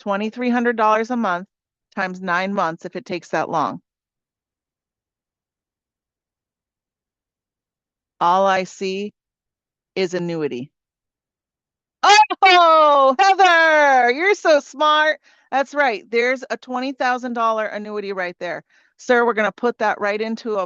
$2,300 a month times 9 months if it takes that long. All I see is annuity. Oh, Heather, you're so smart. That's right. There's a $20,000 annuity right there. Sir, we're going to put that right into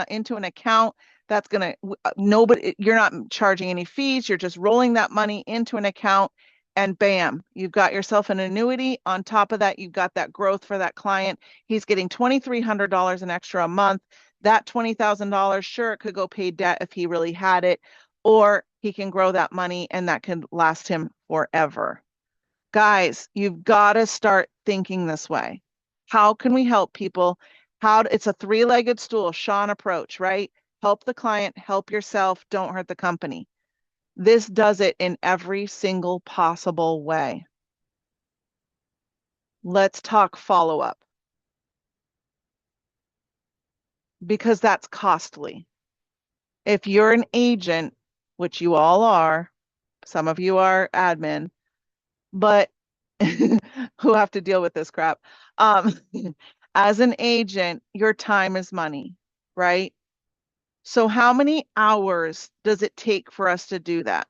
into an account. That's going to, you're not charging any fees. You're just rolling that money into an account and bam, you've got yourself an annuity. On top of that, you've got that growth for that client. He's getting $2,300 an extra a month. That $20,000, sure, it could go pay debt if he really had it, or he can grow that money and that can last him forever. Guys, you've got to start thinking this way. How can we help people? It's a three-legged stool, Sean approach, right? Help the client, help yourself, don't hurt the company. This does it in every single possible way. Let's talk follow-up. Because that's costly. If you're an agent, which you all are, some of you are admin, but who have to deal with this crap. As an agent, your time is money, right? So how many hours does it take for us to do that?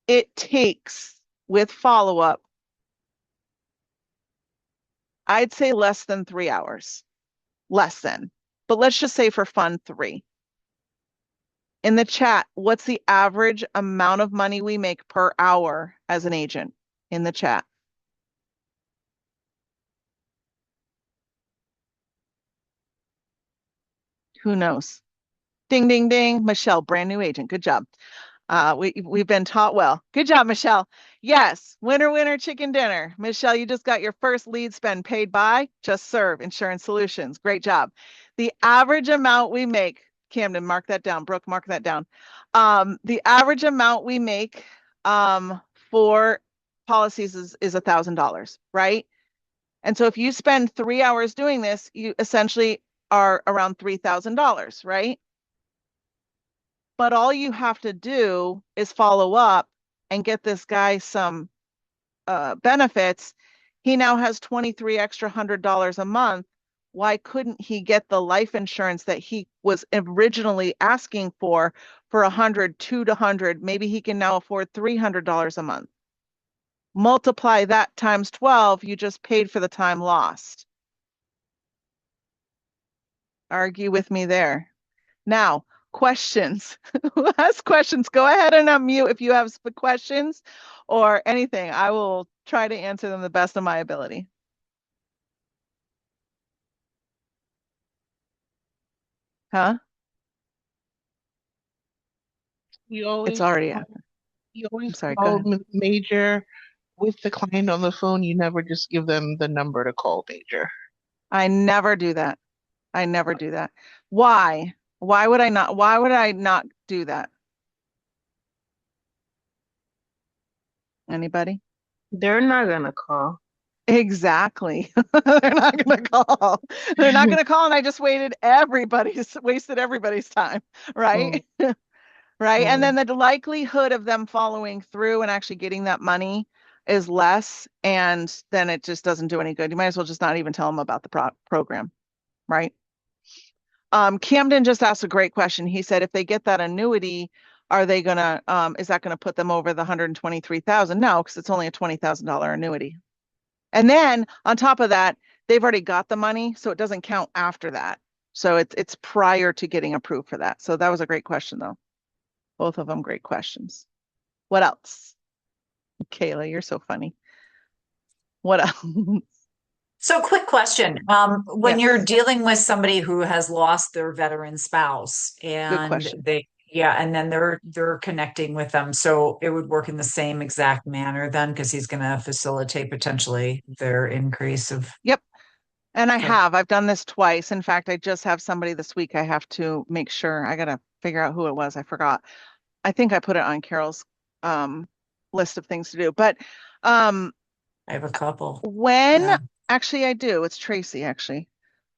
It takes, with follow-up, I'd say less than 3 hours. Less than. But let's just say for fun, 3. In the chat, what's the average amount of money we make per hour as an agent? In the chat. Who knows? Ding, ding, ding. Michelle, brand new agent. Good job. We've been taught well. Good job, Michelle. Yes, winner, winner, chicken dinner. Michelle, you just got your first lead spend paid by Just Serve Insurance Solutions. Great job. The average amount we make, Camden, mark that down. Brooke, mark that down. The average amount we make for policies is $1,000, right? And so if you spend 3 hours doing this, you essentially are around $3,000, right? But all you have to do is follow up and get this guy some benefits. He now has 23 extra $100 a month. Why couldn't he get the life insurance that he was originally asking for 100, 200? Maybe he can now afford $300 a month. Multiply that times 12, you just paid for the time lost. Argue with me there. Now, questions. Who has questions? Go ahead and unmute if you have questions or anything. I will try to answer them the best of my ability. Huh? You always It's already out. You always I'm sorry, go call ahead. Major with the client on the phone. You never just give them the number to call Major. I never do that. I never do that. Why? Why would I not do that? Anybody? They're not gonna call. Exactly. They're not going to call. They're not going to call, and I just wasted everybody's time, right? Right. And then the likelihood of them following through and actually getting that money is less, and then it just doesn't do any good. You might as well just not even tell them about the program, right? Camden just asked a great question. He said, if they get that annuity, are they gonna is that gonna put them over the 123,000? No, because it's only a $20,000 annuity. And then on top of that, they've already got the money, so it doesn't count after that. So it's prior to getting approved for that. So that was a great question, though. Both of them great questions. What else? Kayla, you're so funny. What else? So quick question. When Yes. you're dealing with somebody who has lost their veteran spouse Good and question. and then they're connecting with them. So it would work in the same exact manner then, because he's going to facilitate potentially their increase of. Yep. And Okay. I've done this twice. In fact, I just have somebody this week. I have to make sure. I got to figure out who it was. I forgot. I think I put it on Carol's list of things to do. But I have a couple. when Yeah. actually I do, it's Tracy actually.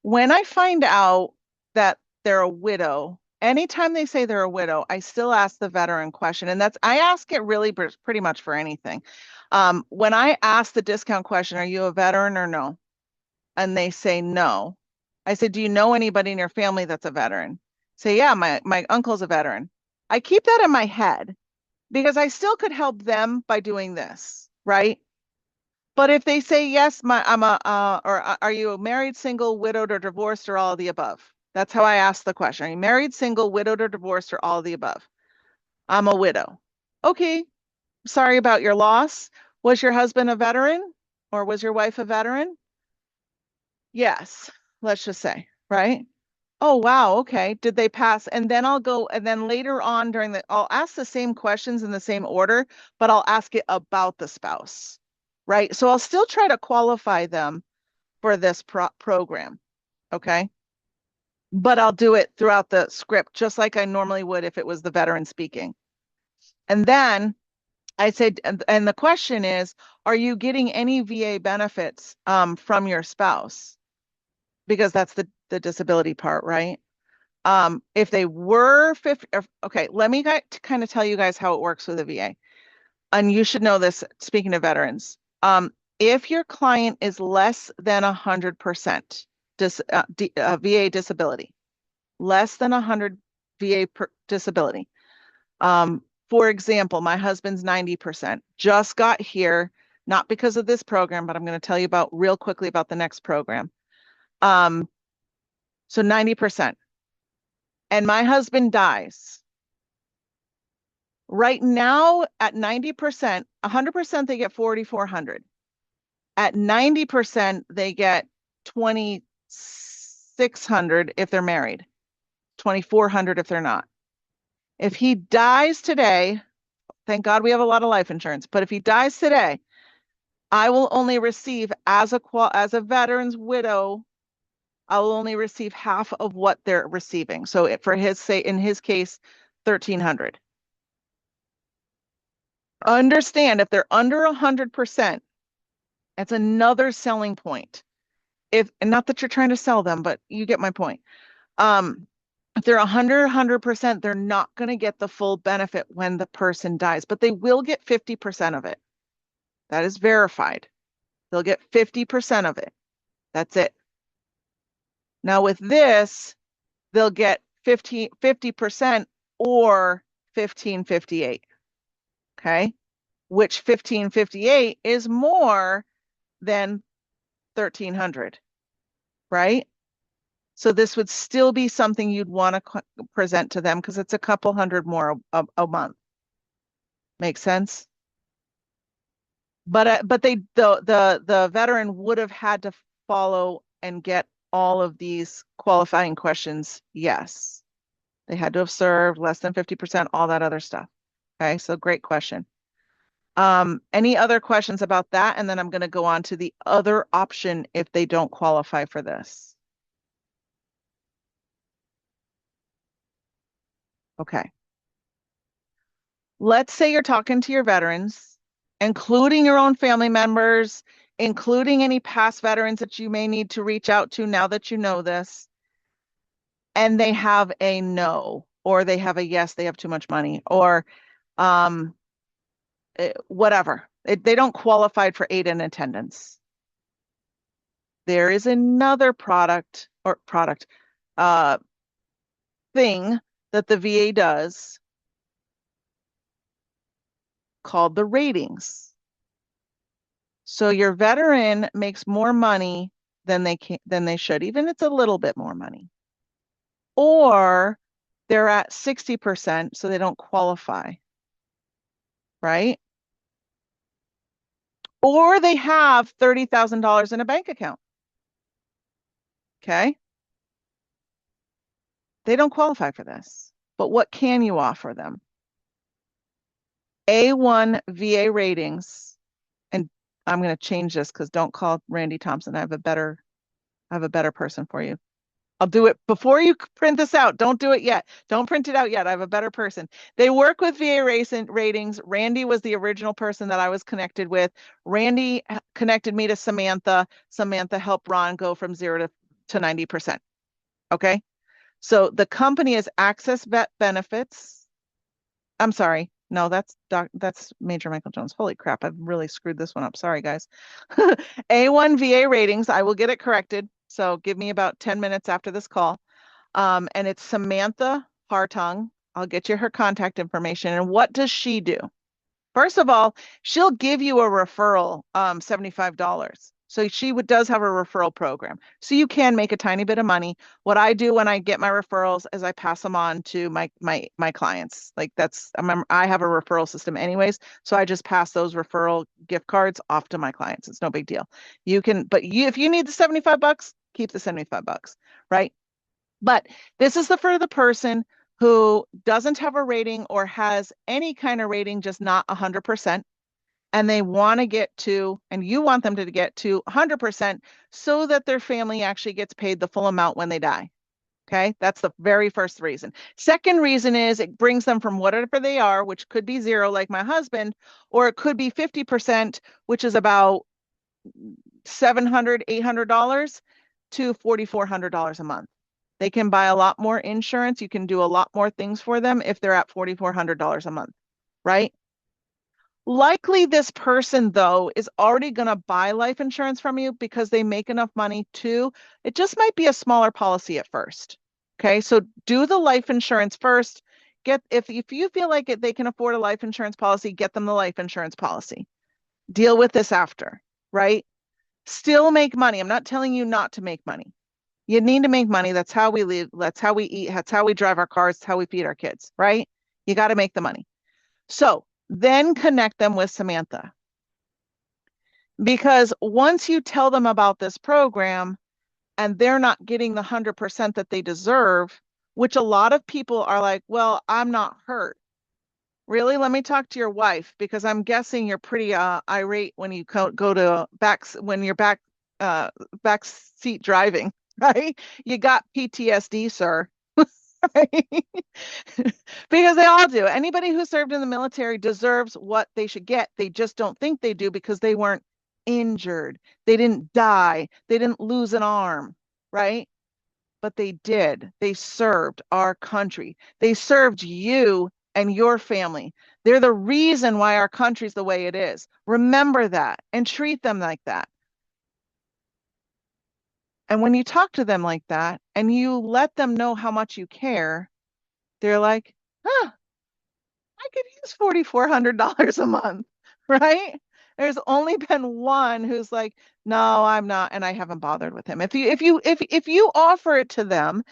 When I find out that they're a widow, anytime they say they're a widow, I still ask the veteran question. And I ask it really pretty much for anything. When I ask the discount question, are you a veteran or no? And they say no. I said, do you know anybody in your family that's a veteran? Say, yeah, my uncle's a veteran. I keep that in my head because I still could help them by doing this, right? But if they say yes, are you married, single, widowed, or divorced, or all of the above? That's how I ask the question. Are you married, single, widowed, or divorced, or all of the above? I'm a widow. Okay, sorry about your loss. Was your husband a veteran, or was your wife a veteran? Yes, let's just say, right? Oh, wow. Okay. Did they pass? And then I'll go, and then later on I'll ask the same questions in the same order, but I'll ask it about the spouse, right? So I'll still try to qualify them for this program. Okay. But I'll do it throughout the script, just like I normally would if it was the veteran speaking. And then I said, and the question is, are you getting any VA benefits from your spouse? Because that's the disability part, right? If they were 50, okay, let me kind of tell you guys how it works with a VA. And you should know this, speaking of veterans. If your client is less than 100% VA disability, less than 100 VA disability. For example, my husband's 90%, just got here, not because of this program, but I'm going to tell you real quickly about the next program. So 90%. And my husband dies. Right now at 90%, 100% they get 4,400. At 90% they get 2,600 if they're married, 2,400 if they're not. If he dies today, thank God we have a lot of life insurance, but if he dies today, I will only receive as a veteran's widow, I will only receive half of what they're receiving. So in his case, 1,300. Understand if they're under 100%, that's another selling point. And not that you're trying to sell them, but you get my point. If they're 100%, they're not going to get the full benefit when the person dies, but they will get 50% of it. That is verified. They'll get 50% of it. That's it. Now with this, they'll get 50% or 1558. Okay. Which 1558 is more than 1300, right? So this would still be something you'd want to present to them because it's a couple hundred more a month. Make sense? But the veteran would have had to follow and get all of these qualifying questions. Yes, they had to have served less than 50%, all that other stuff. Okay, so great question. Any other questions about that? And then I'm going to go on to the other option if they don't qualify for this. Okay. Let's say you're talking to your veterans, including your own family members, including any past veterans that you may need to reach out to now that you know this, and they have a no, or they have a yes, they have too much money, or whatever. They don't qualify for aid in attendance. There is another thing that the VA does called the ratings. So your veteran makes more money than they should, even if it's a little bit more money. Or they're at 60%, so they don't qualify, right? Or they have $30,000 in a bank account. Okay. They don't qualify for this, but what can you offer them? A1 VA ratings, and I'm going to change this because don't call Randy Thompson. I have a better person for you. I'll do it before you print this out. Don't do it yet. Don't print it out yet. I have a better person. They work with VA ratings. Randy was the original person that I was connected with. Randy connected me to Samantha. Samantha helped Ron go from 0 to 90%. Okay. So the company is Access Vet Benefits. I'm sorry. No, that's Major Michael Jones. Holy crap. I've really screwed this one up. Sorry, guys. A1 VA ratings. I will get it corrected. So give me about 10 minutes after this call. And it's Samantha Hartung. I'll get you her contact information. And what does she do? First of all, she'll give you a referral, $75. So she does have a referral program. So you can make a tiny bit of money. What I do when I get my referrals is I pass them on to my clients. Like I have a referral system anyways. So I just pass those referral gift cards off to my clients. It's no big deal. If you need the $75, keep the $75, right? But this is for the person who doesn't have a rating or has any kind of rating, just not 100%. And they want to get to, and you want them to get to 100% so that their family actually gets paid the full amount when they die. Okay, that's the very first reason. Second reason is it brings them from whatever they are, which could be 0, like my husband, or it could be 50%, which is about $700, $800 to $4,400 a month. They can buy a lot more insurance. You can do a lot more things for them if they're at $4,400 a month, right? Likely this person, though, is already going to buy life insurance from you because they make enough money too. It just might be a smaller policy at first. Okay, so do the life insurance first. If you feel like they can afford a life insurance policy, get them the life insurance policy. Deal with this after, right? Still make money. I'm not telling you not to make money. You need to make money. That's how we live. That's how we eat. That's how we drive our cars. That's how we feed our kids, right? You got to make the money. So then connect them with Samantha. Because once you tell them about this program and they're not getting the 100% that they deserve, which a lot of people are like, well, I'm not hurt. Really? Let me talk to your wife, because I'm guessing you're pretty irate when you go to when you're back seat driving, right? You got PTSD, sir. right? Because they all do. Anybody who served in the military deserves what they should get. They just don't think they do because they weren't injured. They didn't die. They didn't lose an arm, right? But they did. They served our country. They served you and your family. They're the reason why our country's the way it is. Remember that and treat them like that. And when you talk to them like that and you let them know how much you care, they're like, huh, I could use $4,400 a month, right? There's only been one who's like, no, I'm not, and I haven't bothered with him. If you offer it to them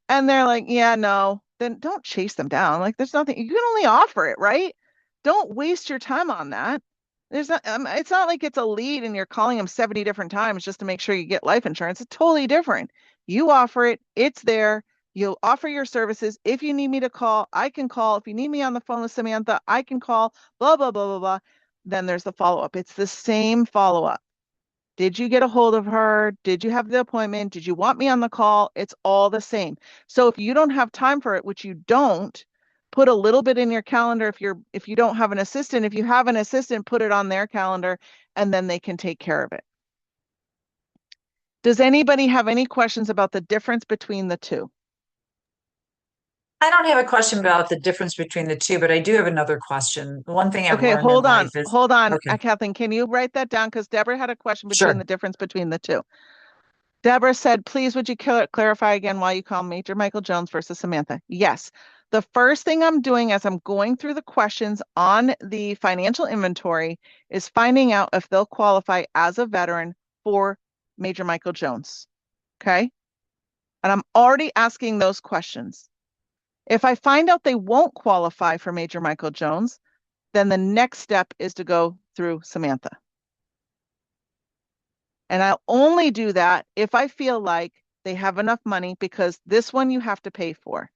and they're like, yeah, no, then don't chase them down. Like there's nothing, you can only offer it, right? Don't waste your time on that. There's not, it's not like it's a lead and you're calling them 70 different times just to make sure you get life insurance. It's totally different. You offer it, it's there. You'll offer your services. If you need me to call, I can call. If you need me on the phone with Samantha, I can call, blah, blah, blah, blah, blah. Then there's the follow-up. It's the same follow-up. Did you get a hold of her? Did you have the appointment? Did you want me on the call? It's all the same. So if you don't have time for it, which you don't, put a little bit in your calendar. If you don't have an assistant, if you have an assistant, put it on their calendar and then they can take care of it. Does anybody have any questions about the difference between the two? I don't have a question about the difference between the two, but I do have another question. The one thing I've learned hold in on, life is hold on, okay. Kathleen, can you write that down? Because Deborah had a question between Sure. the difference between the two. Deborah said, please, would you clarify again why you call Major Michael Jones versus Samantha? Yes. The first thing I'm doing as I'm going through the questions on the financial inventory is finding out if they'll qualify as a veteran for Major Michael Jones. Okay. And I'm already asking those questions. If I find out they won't qualify for Major Michael Jones, then the next step is to go through Samantha. And I'll only do that if I feel like they have enough money, because this one you have to pay for.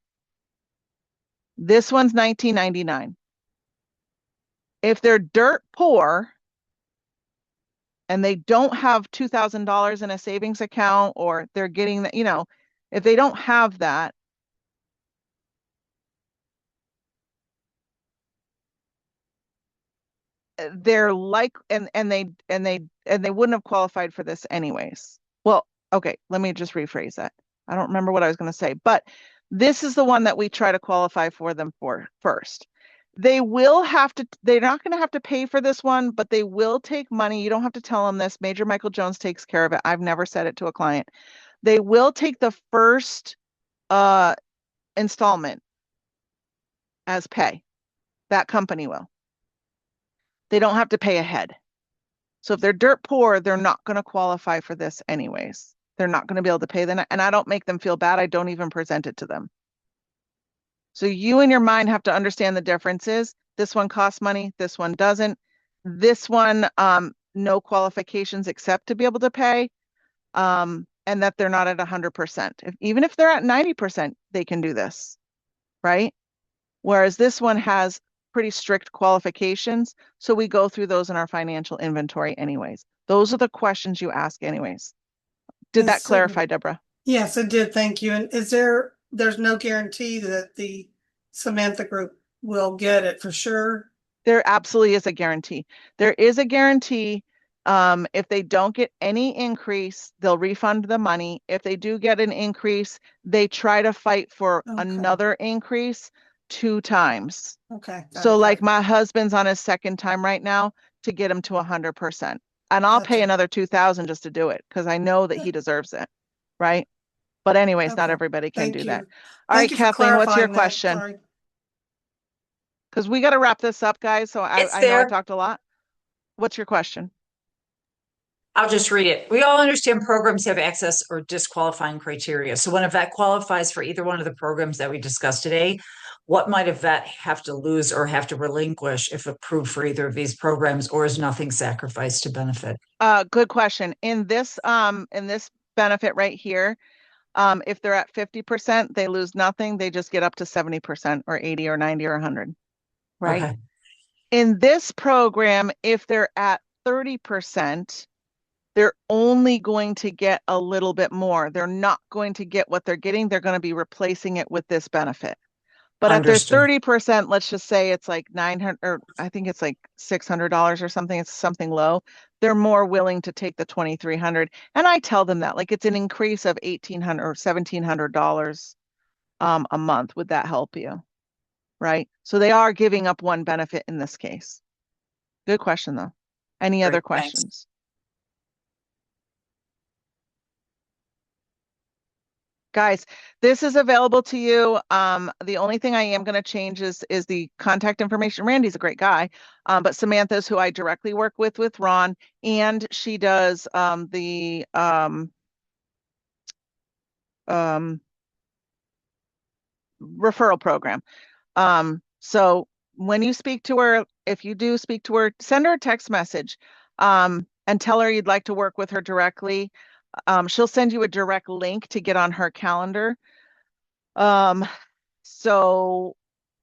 This one's $19.99. If they're dirt poor and they don't have $2,000 in a savings account, or they're getting that, if they don't have that, they're like, and they wouldn't have qualified for this anyways. Well, okay, let me just rephrase that. I don't remember what I was going to say, but this is the one that we try to qualify for them for first. They're not going to have to pay for this one, but they will take money. You don't have to tell them this. Major Michael Jones takes care of it. I've never said it to a client. They will take the first installment as pay. That company will. They don't have to pay ahead. So if they're dirt poor, they're not going to qualify for this anyways. They're not going to be able to pay them. And I don't make them feel bad. I don't even present it to them. So you in your mind have to understand the differences. This one costs money. This one doesn't. This one, no qualifications except to be able to pay. And that they're not at 100%. Even if they're at 90%, they can do this, right? Whereas this one has pretty strict qualifications. So we go through those in our financial inventory anyways. Those are the questions you ask anyways. Did that clarify, Deborah? Yes, it did. Thank you. And there's no guarantee that the Samantha group will get it for sure? There absolutely is a guarantee. There is a guarantee. If they don't get any increase, they'll refund the money. If they do get an increase, they try to fight for another increase 2 times. Okay. So like my husband's on his second time right now to get him to 100%. And I'll pay another $2,000 just to do it because I know that he deserves it. Right. But anyways, not everybody can do that. All right, Kathleen, what's your question? Because we got to wrap this up, guys. So I know I talked a lot. What's your question? I'll just read it. We all understand programs have access or disqualifying criteria. So when a vet qualifies for either one of the programs that we discussed today, what might a vet have to lose or have to relinquish if approved for either of these programs, or is nothing sacrificed to benefit? Good question. In this benefit right here, if they're at 50%, they lose nothing. They just get up to 70% or 80 or 90 or 100. Right. Okay. In this program, if they're at 30%, they're only going to get a little bit more. They're not going to get what they're getting. They're going to be replacing it with this benefit. But at their Understood. 30%, let's just say it's like 900, or I think it's like $600 or something. It's something low. They're more willing to take the 2,300. And I tell them that, like, it's an increase of $1,800 or $1,700 a month. Would that help you? Right? So they are giving up one benefit in this case. Good question, though. Any other Great, thanks. questions? Guys, this is available to you. The only thing I am going to change is the contact information. Randy's a great guy, but Samantha's who I directly work with Ron, and she does the referral program. So when you speak to her, if you do speak to her, send her a text message and tell her you'd like to work with her directly. She'll send you a direct link to get on her calendar. So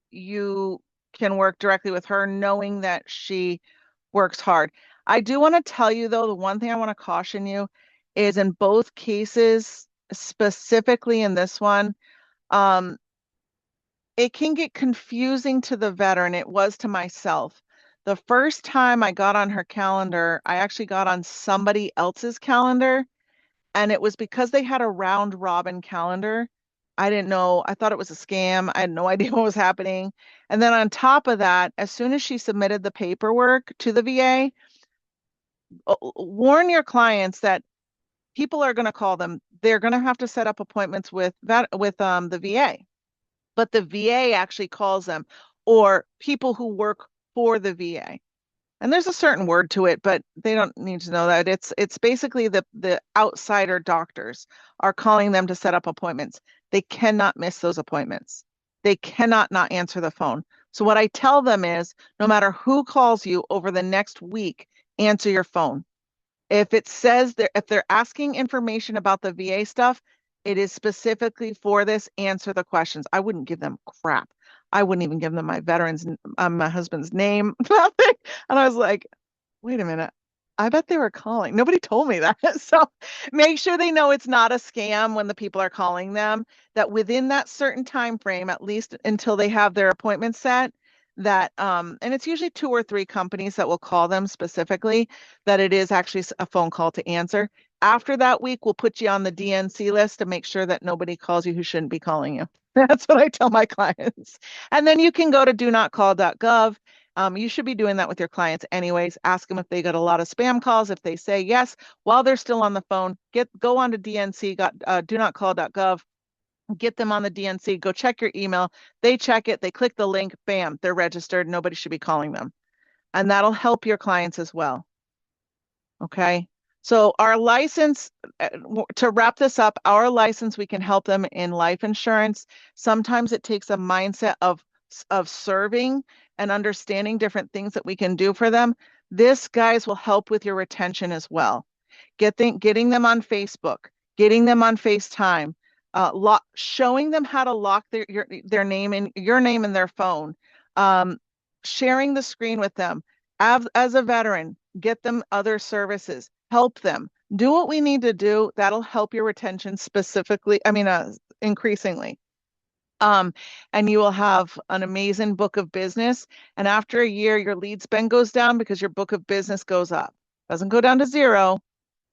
you can work directly with her knowing that she works hard. I do want to tell you though, the one thing I want to caution you is in both cases, specifically in this one, it can get confusing to the veteran. It was to myself. The first time I got on her calendar, I actually got on somebody else's calendar. And it was because they had a round robin calendar. I didn't know. I thought it was a scam. I had no idea what was happening. And then on top of that, as soon as she submitted the paperwork to the VA, warn your clients that people are going to call them. They're going to have to set up appointments with the VA. But the VA actually calls them, or people who work for the VA. And there's a certain word to it, but they don't need to know that. It's basically the outsider doctors are calling them to set up appointments. They cannot miss those appointments. They cannot not answer the phone. So what I tell them is, no matter who calls you over the next week, answer your phone. If it says if they're asking information about the VA stuff, it is specifically for this. Answer the questions. I wouldn't give them crap. I wouldn't even give them my my husband's name, nothing. And I was like, wait a minute. I bet they were calling. Nobody told me that. So make sure they know it's not a scam when the people are calling them, that within that certain time frame, at least until they have their appointment set, that and it's usually 2 or 3 companies that will call them specifically, that it is actually a phone call to answer. After that week, we'll put you on the DNC list to make sure that nobody calls you who shouldn't be calling you. That's what I tell my clients. And then you can go to donotcall.gov. You should be doing that with your clients anyways. Ask them if they got a lot of spam calls. If they say yes, while they're still on the phone, go on to DNC, donotcall.gov, get them on the DNC, go check your email. They check it, they click the link, bam, they're registered. Nobody should be calling them. And that'll help your clients as well. Okay. So our license, to wrap this up, our license, we can help them in life insurance. Sometimes it takes a mindset of serving and understanding different things that we can do for them. This, guys, will help with your retention as well. Getting them on Facebook, getting them on FaceTime, showing them how to lock their name in your name in their phone, sharing the screen with them. As a veteran, get them other services. Help them do what we need to do. That'll help your retention increasingly. And you will have an amazing book of business. And after a year, your lead spend goes down because your book of business goes up. Doesn't go down to zero,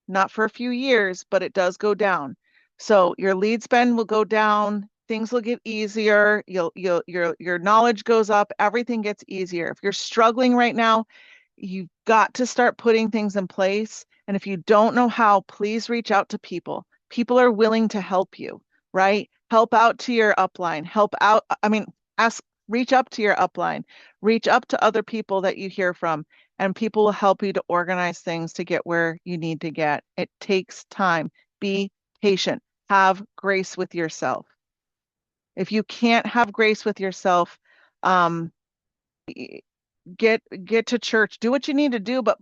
not for a few years, but it does go down. So your lead spend will go down. Things will get easier. Your knowledge goes up. Everything gets easier. If you're struggling right now, you've got to start putting things in place. And if you don't know how, please reach out to people. People are willing to help you, right? Help out to your upline. Reach up to your upline. Reach up to other people that you hear from, and people will help you to organize things to get where you need to get. It takes time. Be patient. Have grace with yourself. If you can't have grace with yourself, get to church, do what you need to do, but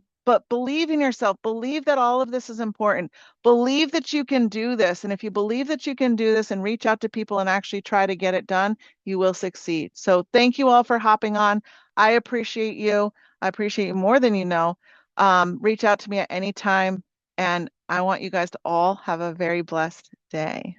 believe in yourself. Believe that all of this is important. Believe that you can do this. And if you believe that you can do this and reach out to people and actually try to get it done, you will succeed. So thank you all for hopping on. I appreciate you. I appreciate you more than you know. Reach out to me at any time. And I want you guys to all have a very blessed day.